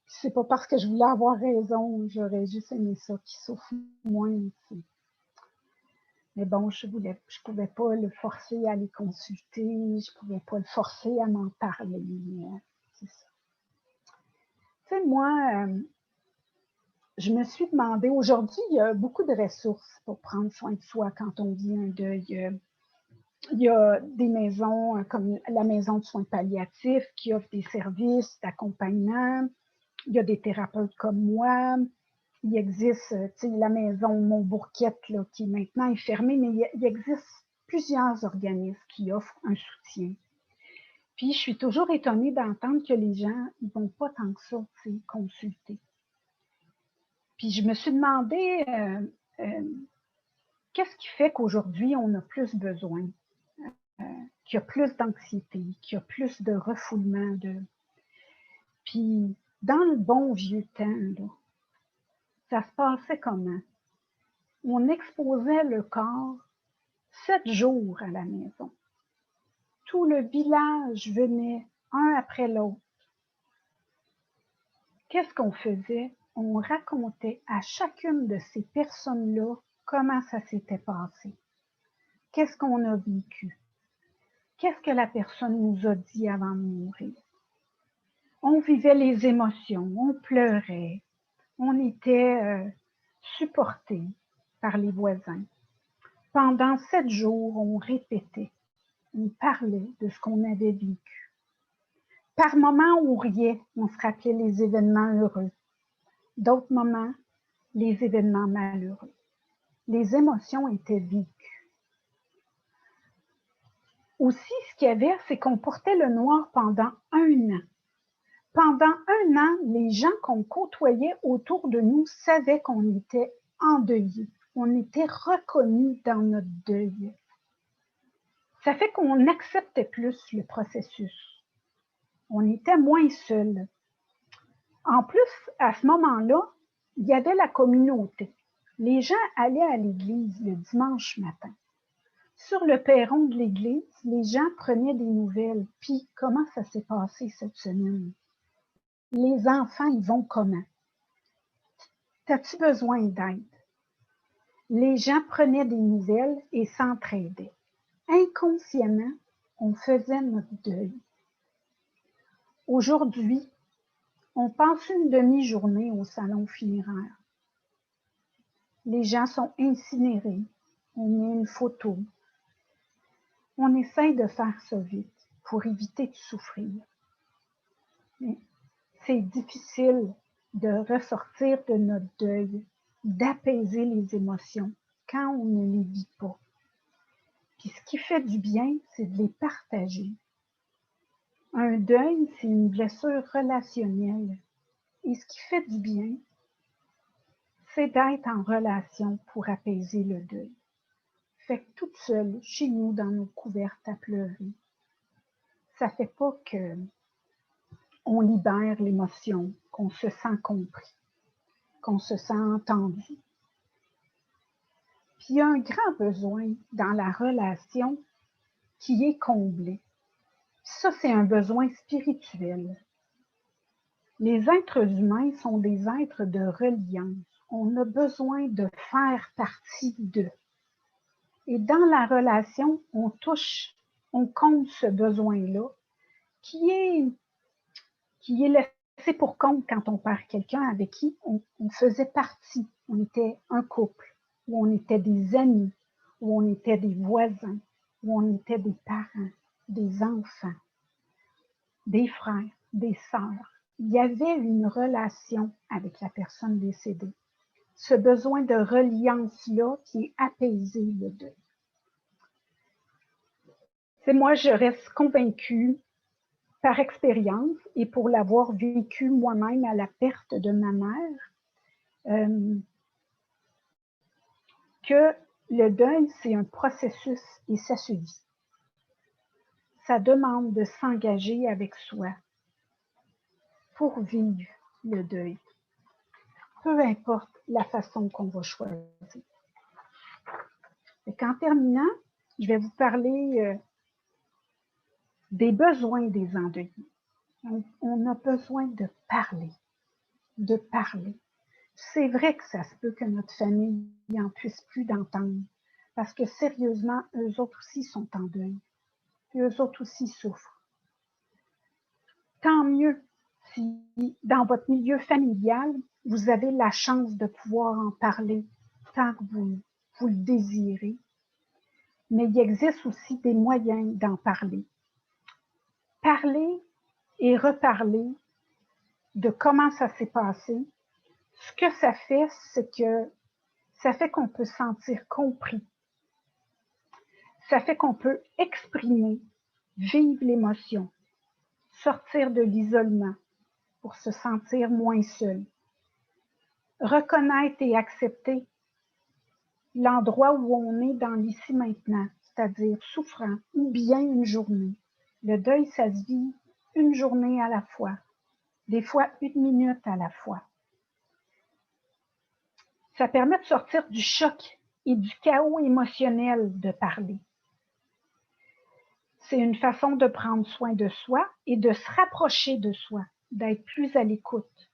C'est pas parce que je voulais avoir raison, j'aurais juste aimé ça, qu'il souffre moins aussi. Mais bon, je pouvais pas le forcer à les consulter, je pouvais pas le forcer à m'en parler. C'est ça. Tu sais, moi, je me suis demandé, aujourd'hui, il y a beaucoup de ressources pour prendre soin de soi quand on vit un deuil. Il y a des maisons comme la maison de soins palliatifs qui offre des services d'accompagnement. Il y a des thérapeutes comme moi. Il existe la maison Montbourquette là, qui maintenant est fermée, mais il existe plusieurs organismes qui offrent un soutien. Puis je suis toujours étonnée d'entendre que les gens ne vont pas tant que ça consulter. Puis je me suis demandé qu'est-ce qui fait qu'aujourd'hui on a plus besoin, qu'il y a plus d'anxiété, qu'il y a plus de refoulement. Puis dans le bon vieux temps, là, ça se passait comment? On exposait le corps 7 jours à la maison. Tout le village venait, un après l'autre. Qu'est-ce qu'on faisait? On racontait à chacune de ces personnes-là comment ça s'était passé. Qu'est-ce qu'on a vécu? Qu'est-ce que la personne nous a dit avant de mourir? On vivait les émotions, on pleurait, on était supportés par les voisins. Pendant 7 jours, on répétait, on parlait de ce qu'on avait vécu. Par moments, on riait, on se rappelait les événements heureux. D'autres moments, les événements malheureux. Les émotions étaient vécues. Aussi, ce qu'il y avait, c'est qu'on portait le noir pendant 1 an. Pendant 1 an, les gens qu'on côtoyait autour de nous savaient qu'on était endeuillés. On était reconnus dans notre deuil. Ça fait qu'on acceptait plus le processus. On était moins seuls. En plus, à ce moment-là, il y avait la communauté. Les gens allaient à l'église le dimanche matin. Sur le perron de l'église, les gens prenaient des nouvelles. Puis, comment ça s'est passé cette semaine? Les enfants, ils vont comment? As-tu besoin d'aide? Les gens prenaient des nouvelles et s'entraidaient. Inconsciemment, on faisait notre deuil. Aujourd'hui, on passe une demi-journée au salon funéraire. Les gens sont incinérés. On met une photo. On essaye de faire ça vite pour éviter de souffrir. Mais c'est difficile de ressortir de notre deuil, d'apaiser les émotions quand on ne les vit pas. Puis ce qui fait du bien, c'est de les partager. Un deuil, c'est une blessure relationnelle. Et ce qui fait du bien, c'est d'être en relation pour apaiser le deuil. Fait que toute seule, chez nous, dans nos couvertes à pleurer, ça fait pas que on libère l'émotion, qu'on se sent compris, qu'on se sent entendu. Puis il y a un grand besoin dans la relation qui est comblé. Ça, c'est un besoin spirituel. Les êtres humains sont des êtres de reliance. On a besoin de faire partie d'eux. Et dans la relation, on compte ce besoin-là qui est laissé pour compte quand on perd quelqu'un avec qui on faisait partie. On était un couple, où on était des amis, où on était des voisins, où on était des parents, des enfants, des frères, des sœurs. Il y avait une relation avec la personne décédée. Ce besoin de reliance-là qui est apaisé le deuil. C'est moi, je reste convaincue par expérience et pour l'avoir vécu moi-même à la perte de ma mère, que le deuil, c'est un processus et ça se vit. Ça demande de s'engager avec soi pour vivre le deuil, peu importe la façon qu'on va choisir. En terminant, je vais vous parler des besoins des endeuillés. On a besoin de parler, de parler. C'est vrai que ça se peut que notre famille n'en puisse plus d'entendre, parce que sérieusement, eux autres aussi sont en deuil, et eux autres aussi souffrent. Tant mieux si dans votre milieu familial, vous avez la chance de pouvoir en parler tant que vous le désirez. Mais il existe aussi des moyens d'en parler. Parler et reparler de comment ça s'est passé, ce que ça fait, c'est que ça fait qu'on peut se sentir compris. Ça fait qu'on peut exprimer, vivre l'émotion, sortir de l'isolement pour se sentir moins seul. Reconnaître et accepter l'endroit où on est dans l'ici maintenant, c'est-à-dire souffrant ou bien une journée. Le deuil, ça se vit une journée à la fois, des fois une minute à la fois. Ça permet de sortir du choc et du chaos émotionnel de parler. C'est une façon de prendre soin de soi et de se rapprocher de soi, d'être plus à l'écoute.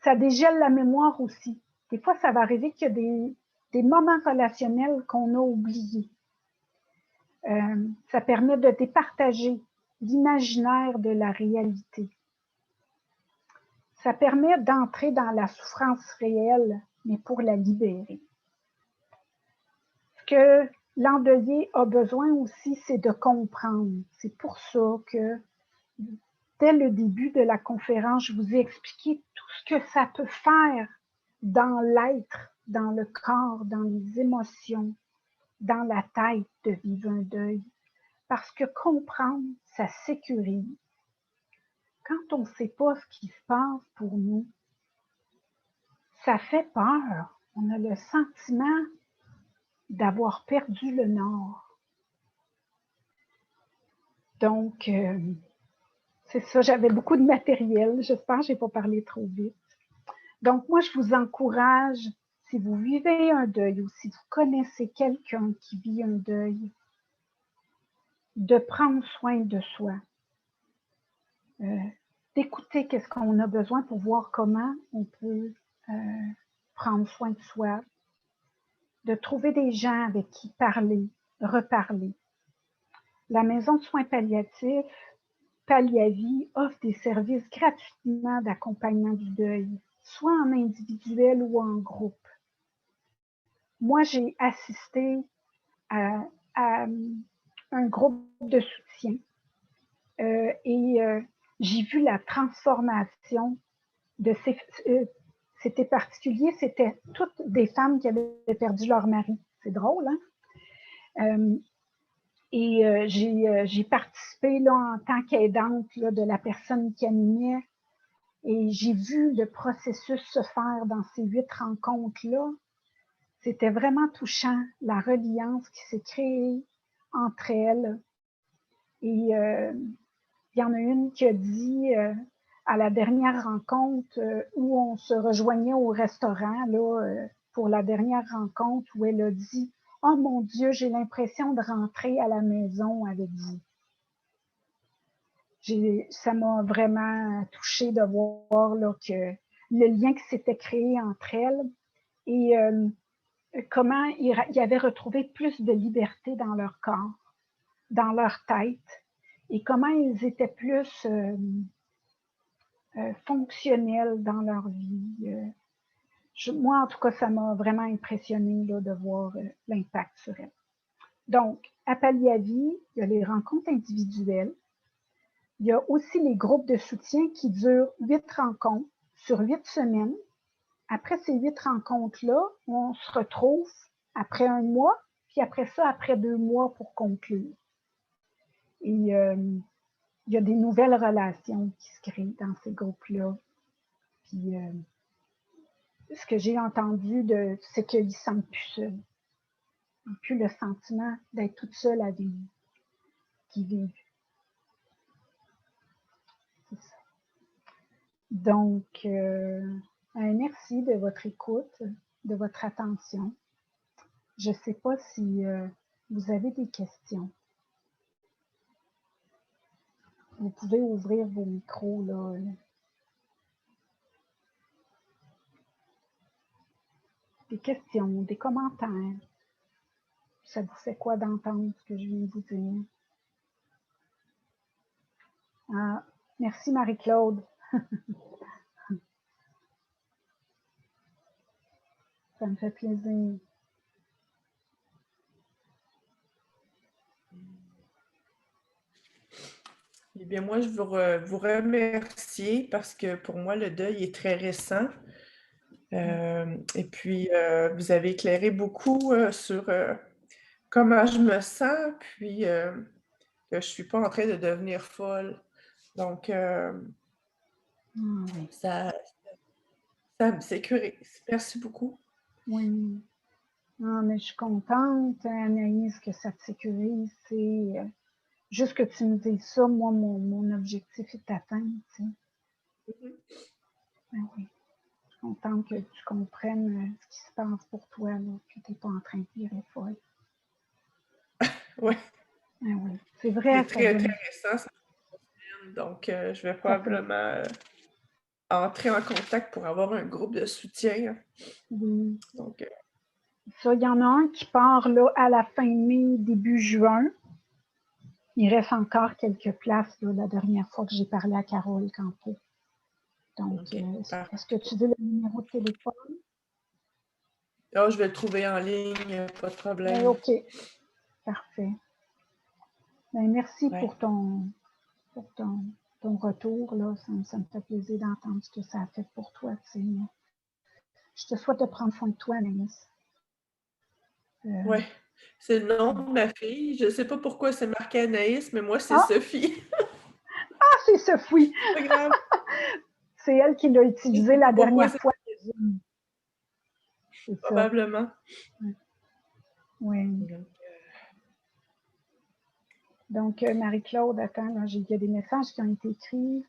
Ça dégèle la mémoire aussi. Des fois, ça va arriver qu'il y a des moments relationnels qu'on a oubliés. Ça permet de départager l'imaginaire de la réalité. Ça permet d'entrer dans la souffrance réelle, mais pour la libérer. Ce que l'endeuillé a besoin aussi, c'est de comprendre. C'est pour ça que, dès le début de la conférence, je vous ai expliqué tout ce que ça peut faire dans l'être, dans le corps, dans les émotions, dans la tête de vivre un deuil. Parce que comprendre, ça sécurise. Quand on ne sait pas ce qui se passe pour nous, ça fait peur. On a le sentiment d'avoir perdu le nord. Donc, c'est ça, j'avais beaucoup de matériel. J'espère que je n'ai pas parlé trop vite. Donc, moi, je vous encourage, si vous vivez un deuil ou si vous connaissez quelqu'un qui vit un deuil, de prendre soin de soi, d'écouter qu'est-ce qu'on a besoin pour voir comment on peut prendre soin de soi, de trouver des gens avec qui parler, reparler. La maison de soins palliatifs, Palliavie, offre des services gratuitement d'accompagnement du deuil, soit en individuel ou en groupe. Moi, j'ai assisté à un groupe de soutien et j'ai vu la transformation de ces... c'était particulier, c'était toutes des femmes qui avaient perdu leur mari. C'est drôle, hein? J'ai participé là, en tant qu'aidante là, de la personne qui animait et j'ai vu le processus se faire dans ces 8 rencontres-là. C'était vraiment touchant, la reliance qui s'est créée entre elles. Et il y en a une qui a dit à la dernière rencontre où on se rejoignait au restaurant là, pour la dernière rencontre où elle a dit « Oh mon Dieu, j'ai l'impression de rentrer à la maison avec vous. » Ça m'a vraiment touchée de voir là, que le lien qui s'était créé entre elles et comment ils avaient retrouvé plus de liberté dans leur corps, dans leur tête, et comment ils étaient plus fonctionnels dans leur vie. Moi, en tout cas, ça m'a vraiment impressionnée là, de voir l'impact sur elles. Donc, à Palliavie, il y a les rencontres individuelles. Il y a aussi les groupes de soutien qui durent 8 rencontres sur 8 semaines. Après ces 8 rencontres-là, on se retrouve après 1 mois, puis après ça, après 2 mois pour conclure. Et il y a des nouvelles relations qui se créent dans ces groupes-là. Puis ce que j'ai entendu, c'est qu'ils ne se sentent plus seuls. Ils n'ont plus le sentiment d'être toute seule à vivre, qui vivent. C'est ça. Donc, merci de votre écoute, de votre attention. Je ne sais pas si vous avez des questions. Vous pouvez ouvrir vos micros, là. Des questions, des commentaires. Ça vous fait quoi d'entendre ce que je viens de vous dire? Ah, merci Marie-Claude. Ça me fait plaisir.
Eh bien, moi, je veux vous remercier parce que pour moi, le deuil est très récent. Et puis, vous avez éclairé beaucoup sur comment je me sens, puis que je ne suis pas en train de devenir folle. Donc,
Oui.
ça me sécurise. Merci beaucoup.
Oui. Ah, mais je suis contente, Anaïs, que ça te sécurise. C'est juste que tu me dises ça, moi, mon objectif est atteint. Tu sais. Ben oui. Je suis contente que tu comprennes ce qui se passe pour toi, là, que tu n'es pas en train de virer folle.
Oui.
Ben oui. C'est vrai,
C'est très, très récent, ça fait 3 semaines. Donc, je vais probablement entrer en contact pour avoir un groupe de soutien.
Oui.
Donc,
Ça, il y en a un qui part là, à la fin mai, début juin. Il reste encore quelques places là, la dernière fois que j'ai parlé à Carole Campo. Donc,
okay,
est-ce que tu veux le numéro de téléphone?
Oh, je vais le trouver en ligne, pas de problème.
OK, parfait. Ben, merci
Ouais.
pour ton retour. Là. Ça me fait plaisir d'entendre ce que ça a fait pour toi. Tu sais. Je te souhaite de prendre soin de toi, Anaïs.
Oui, c'est le nom de ma fille. Je ne sais pas pourquoi c'est marqué Anaïs, mais moi, c'est
Ah!
Sophie.
Ah, c'est Sophie!
C'est pas grave.
C'est elle qui l'a
Je
utilisé
sais
la
pas pourquoi
dernière fois. C'est ça.
probablement.
Oui. Donc, Marie-Claude, attends, là, il y a des messages qui ont été écrits.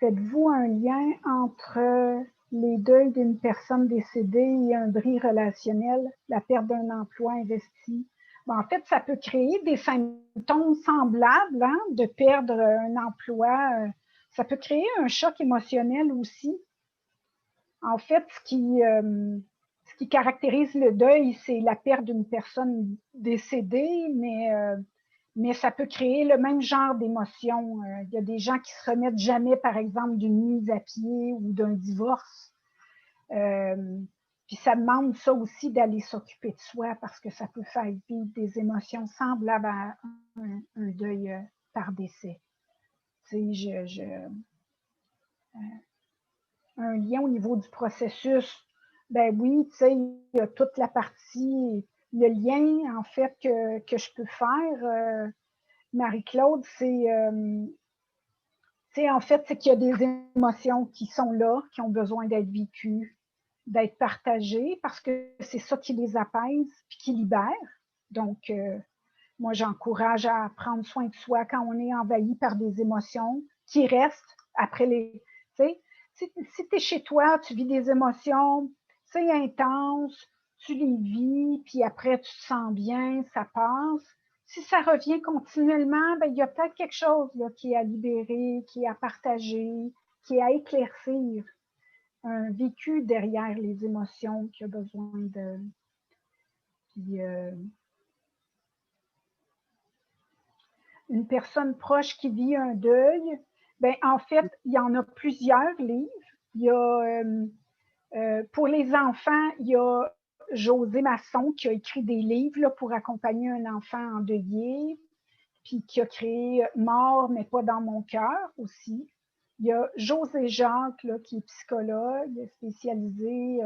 Faites-vous un lien entre les deuils d'une personne décédée et un bris relationnel, la perte d'un emploi investi? Bon, en fait, ça peut créer des symptômes semblables de perdre un emploi. Ça peut créer un choc émotionnel aussi. En fait, ce qui caractérise le deuil, c'est la perte d'une personne décédée, mais ça peut créer le même genre d'émotion. Il y a des gens qui se remettent jamais, par exemple, d'une mise à pied ou d'un divorce. Puis ça demande ça aussi d'aller s'occuper de soi parce que ça peut faire vivre des émotions semblables à un deuil par décès. Tu sais, un lien au niveau du processus, ben oui, tu sais, il y a toute la partie, le lien en fait que je peux faire, Marie-Claude, en fait, c'est qu'il y a des émotions qui sont là, qui ont besoin d'être vécues, d'être partagées, parce que c'est ça qui les apaise puis qui libère. Donc, moi, j'encourage à prendre soin de soi quand on est envahi par des émotions qui restent après les. Tu sais, si tu es chez toi, tu vis des émotions, c'est intense, tu les vis, puis après, tu te sens bien, ça passe. Si ça revient continuellement, ben, il y a peut-être quelque chose là, qui est à libérer, qui est à partager, qui est à éclaircir. Un vécu derrière les émotions qui a besoin de. Puis, une personne proche qui vit un deuil, ben, en fait, il y en a plusieurs livres. Il y a, pour les enfants, il y a José Masson qui a écrit des livres là, pour accompagner un enfant endeuillé, puis qui a créé Mort, mais pas dans mon cœur aussi. Il y a José Jacques, là, qui est psychologue spécialisé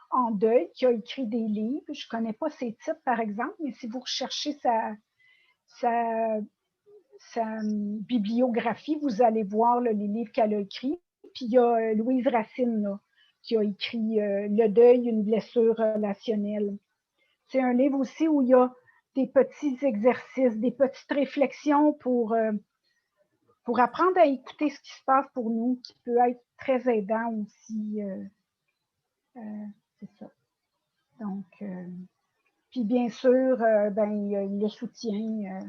en deuil, qui a écrit des livres. Je ne connais pas ses titres, par exemple, mais si vous recherchez sa bibliographie, vous allez voir là, les livres qu'elle a écrits. Puis il y a Louise Racine là, qui a écrit Le deuil, une blessure relationnelle. C'est un livre aussi où il y a des petits exercices, des petites réflexions pour apprendre à écouter ce qui se passe pour nous, qui peut être très aidant aussi. C'est ça. Donc, puis bien sûr, ben, il y a le soutien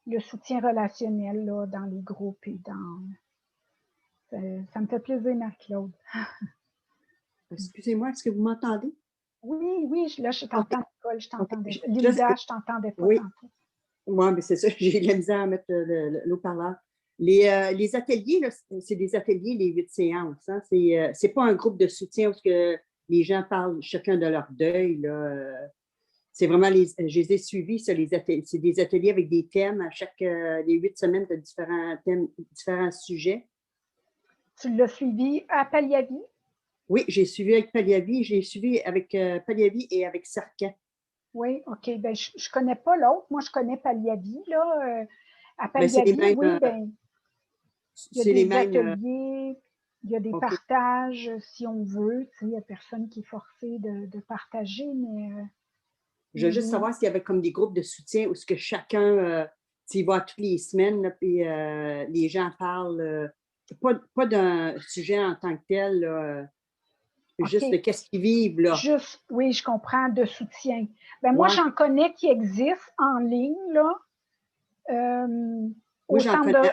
le soutien relationnel là, dans les groupes et ça me fait plaisir, Marie-Claude.
Excusez-moi, est-ce que vous m'entendez?
Oui, là, je t'entends, Nicole, je t'entendais.
Okay.
Linda, je t'entendais pas tantôt.
Oui, mais c'est ça, j'ai de la misère à mettre l'eau-parleur. Les ateliers, c'est des ateliers, les 8 séances. Hein? C'est pas un groupe de soutien où que les gens parlent chacun de leur deuil. C'est vraiment, je les ai suivis, ça, les ateliers. C'est des ateliers avec des thèmes à chaque, les 8 semaines de différents thèmes, différents sujets.
Tu l'as suivi à Paliavi?
Oui, j'ai suivi avec Paliavi, j'ai suivi avec Paliavi et avec Sarcan.
Oui, OK. Ben, je ne connais pas l'autre. Moi, je connais Paliavi. Là. À Paliavi,
mêmes,
oui, ben, il y a des ateliers, il y a des
okay.
partages, si on veut. Il n'y a personne qui est forcé de partager, mais...
je veux juste savoir s'il y avait comme des groupes de soutien où ce que chacun, tu vas toutes les semaines, là, puis les gens parlent, pas d'un sujet en tant que tel, là, juste de qu'est-ce qu'ils vivent. Là.
Juste, oui, je comprends, de soutien. Ben, moi, j'en connais qui existent en ligne, là.
Moi, j'en connais.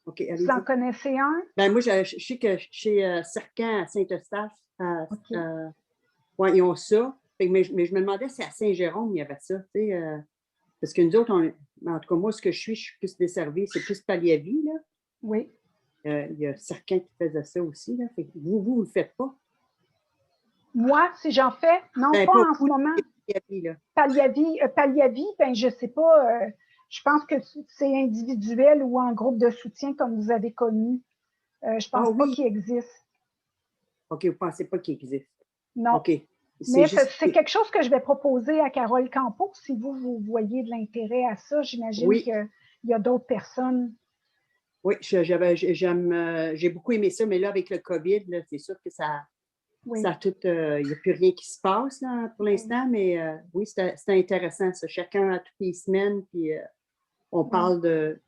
OK,
vous en connaissez un?
Ben, moi, je sais que chez Cercan à Saint-Eustache, ouais, ils ont ça. Mais je me demandais si à Saint-Jérôme, il y avait ça. Parce que nous autres, en tout cas, moi, ce que je suis plus desservie, c'est plus Paliavi. Là.
Oui.
Il y a Cercan qui faisait ça aussi. Là. Fait que vous le faites pas?
Moi, si j'en fais, non, ben, pas en ce moment. Paliavi, ben, je ne sais pas. Je pense que c'est individuel ou en groupe de soutien comme vous avez connu. Je pense pas qu'il existe.
OK, vous ne pensez pas qu'il existe?
Non.
OK.
Mais c'est quelque chose que je vais proposer à Carole Campo. Si vous voyez de l'intérêt à ça, j'imagine qu'il y a d'autres personnes.
Oui, j'ai beaucoup aimé ça, mais là, avec le COVID, c'est sûr que ça a tout. Il n'y a plus rien qui se passe là, pour l'instant, mais oui, c'est intéressant, ça. Chacun à toutes les semaines, puis on parle de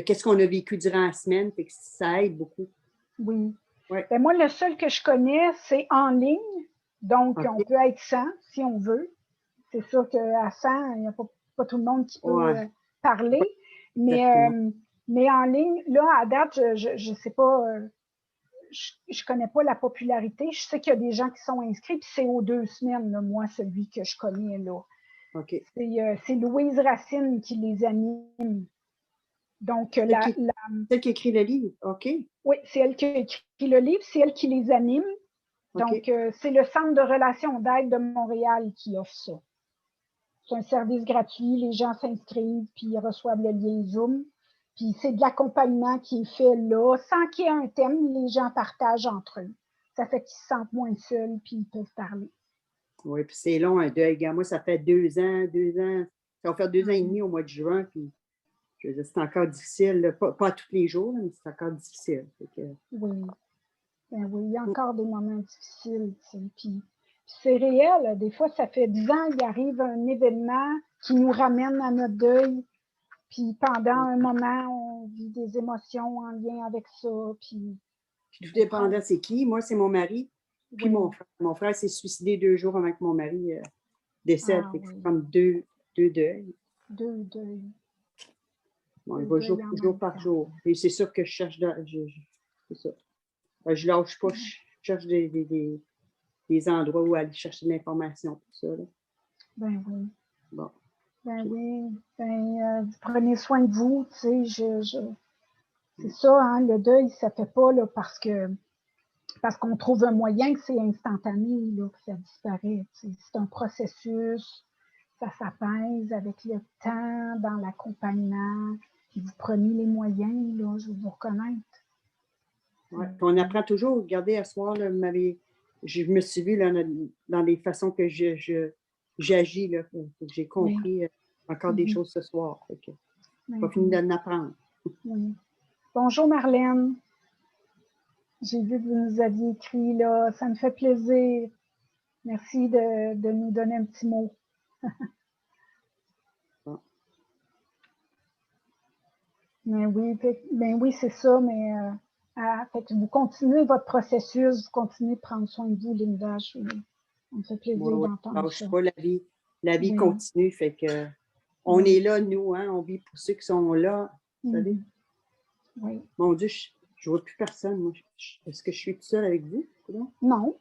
qu'est-ce qu'on a vécu durant la semaine, puis que ça aide beaucoup.
Oui. Ouais. Ben, moi, le seul que je connais, c'est en ligne. Donc, on peut être 100 si on veut. C'est sûr qu'à 100, il n'y a pas tout le monde qui peut parler. Mais en ligne, là, à date, je ne sais pas, je ne connais pas la popularité. Je sais qu'il y a des gens qui sont inscrits, puis c'est aux 2 semaines, là, moi, celui que je connais là.
Okay.
C'est Louise Racine qui les anime. Donc,
celle qui écrit le livre, OK.
Oui, c'est elle qui a écrit le livre, c'est elle qui les anime. Donc, c'est le Centre de relations d'aide de Montréal qui offre ça. C'est un service gratuit, les gens s'inscrivent, puis ils reçoivent le lien Zoom. Puis c'est de l'accompagnement qui est fait là, sans qu'il y ait un thème, les gens partagent entre eux. Ça fait qu'ils se sentent moins seuls, puis ils peuvent parler.
Oui, puis c'est long, un deuil. Moi, ça fait 2 ans. Ça va faire 2 ans et demi au mois de juin, puis c'est encore difficile. Pas tous les jours, mais c'est encore difficile.
Oui. Ben oui, il y a encore des moments difficiles, tu sais. Puis c'est réel, des fois, ça fait 10 ans, il arrive un événement qui nous ramène à notre deuil. Puis pendant un moment, on vit des émotions en lien avec ça. Puis
tout dépendant, c'est qui. Moi, c'est mon mari. Puis mon frère. Mon frère s'est suicidé 2 jours avant que mon mari décède. C'est comme deux deuils.
2 deuils.
Bon, il va jour par jour. Et c'est sûr que je cherche. C'est ça. Je lâche pas. Je cherche des endroits où aller chercher de l'information pour ça. Là.
Ben oui.
Bon.
Ben oui. Ben, vous prenez soin de vous. Tu sais, c'est ça, hein, le deuil, ça fait pas là, parce qu'on trouve un moyen que c'est instantané, là, que ça disparaît. Tu sais. C'est un processus. Ça s'apaise avec le temps, dans l'accompagnement. Puis vous prenez les moyens, là, je vais vous reconnaître.
Ouais. On apprend toujours. Regardez, à ce soir, là, je me suis vue là, dans les façons que j'agis. J'ai compris encore des choses ce soir. Je n'ai pas fini d'en apprendre.
Oui. Bonjour Marlène. J'ai vu que vous nous aviez écrit là. Ça me fait plaisir. Merci de nous donner un petit mot. Ben oui, c'est ça, mais fait, vous continuez votre processus, vous continuez de prendre soin de vous, Linda. Ça me fait plaisir d'entendre ça.
Pas, la vie continue, fait que On est là, nous, hein, on vit pour ceux qui sont là, vous savez.
Oui.
Mon Dieu, je ne vois plus personne. Moi. Est-ce que je suis toute seule avec vous?
Non.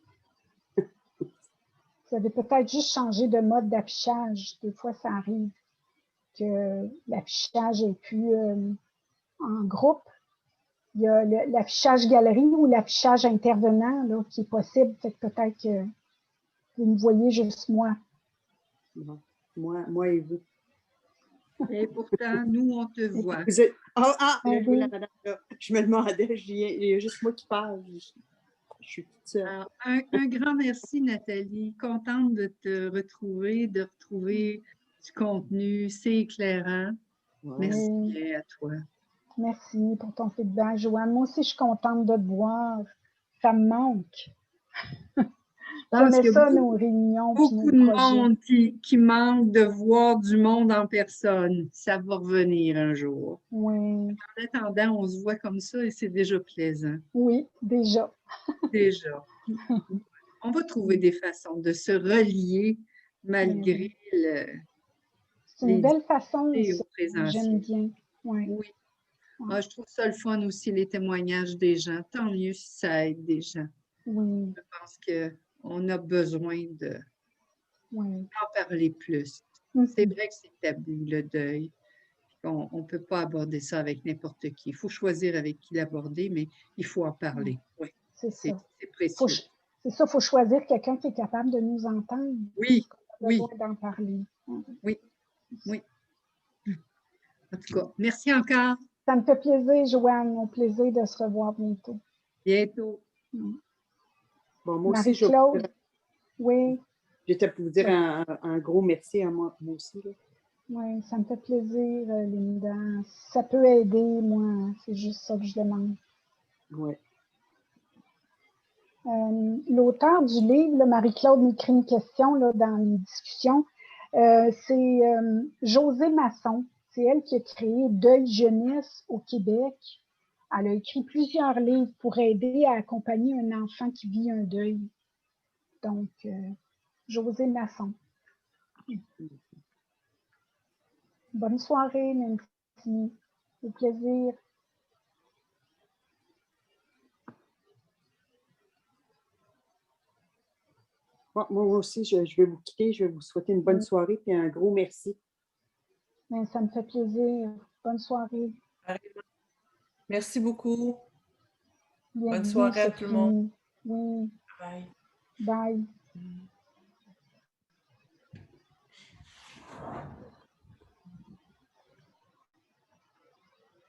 Vous avez peut-être juste changé de mode d'affichage. Des fois, ça arrive que l'affichage est plus en groupe. Il y a l'affichage galerie ou l'affichage intervenant là, qui est possible. Peut-être que vous me voyez juste moi.
Non. Moi et vous.
Et pourtant, nous, on te voit.
Vous êtes... là,
Oui.
je vois la madame là. Je me demandais, il y a juste moi qui parle. Je suis toute seule.
Alors, un grand merci, Nathalie. Contente de te retrouver, de retrouver du contenu. C'est éclairant.
Ouais.
Merci bien à toi.
Merci pour ton feedback, Joanne. Moi aussi, je suis contente de te voir. Ça me manque. J'aimais ça, nos réunions.
Beaucoup de monde qui manque de voir du monde en personne. Ça va revenir un jour.
Oui.
En attendant, on se voit comme ça et c'est déjà plaisant.
Oui, déjà.
Déjà. On va trouver des façons de se relier malgré
c'est une belle façon,
ça.
J'aime bien. Ouais.
Oui. Ah, je trouve ça le fun aussi, les témoignages des gens. Tant mieux si ça aide des gens.
Oui.
Je pense qu'on a besoin d'en parler plus. C'est vrai que c'est tabou, le deuil. On ne peut pas aborder ça avec n'importe qui. Il faut choisir avec qui l'aborder, mais il faut en parler. Oui.
C'est ça.
C'est précieux.
C'est ça, il faut choisir quelqu'un qui est capable de nous entendre.
Oui, oui.
D'en parler.
Oui, oui. En tout cas, merci encore.
Ça me fait plaisir, Joanne. Au plaisir de se revoir bientôt.
Bientôt.
Bon, moi aussi,
Marie-Claude. Oui.
J'étais pour vous dire un gros merci à moi aussi.
Oui, ça me fait plaisir, Linda. Ça peut aider, moi. C'est juste ça que je demande.
Oui.
L'auteur du livre, Marie-Claude m'écrit une question là, dans les discussions. C'est Josée Masson. C'est elle qui a créé Deuil Jeunesse au Québec. Elle a écrit plusieurs livres pour aider à accompagner un enfant qui vit un deuil. Donc, Josée Masson. Bonne soirée, Nancy. Au plaisir.
Moi aussi, je vais vous quitter. Je vais vous souhaiter une bonne soirée et un gros merci.
Mais ça me fait plaisir. Bonne soirée.
Merci beaucoup.
Bienvenue,
bonne soirée à tout le monde.
Oui.
Bye.
Bye.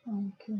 Donc,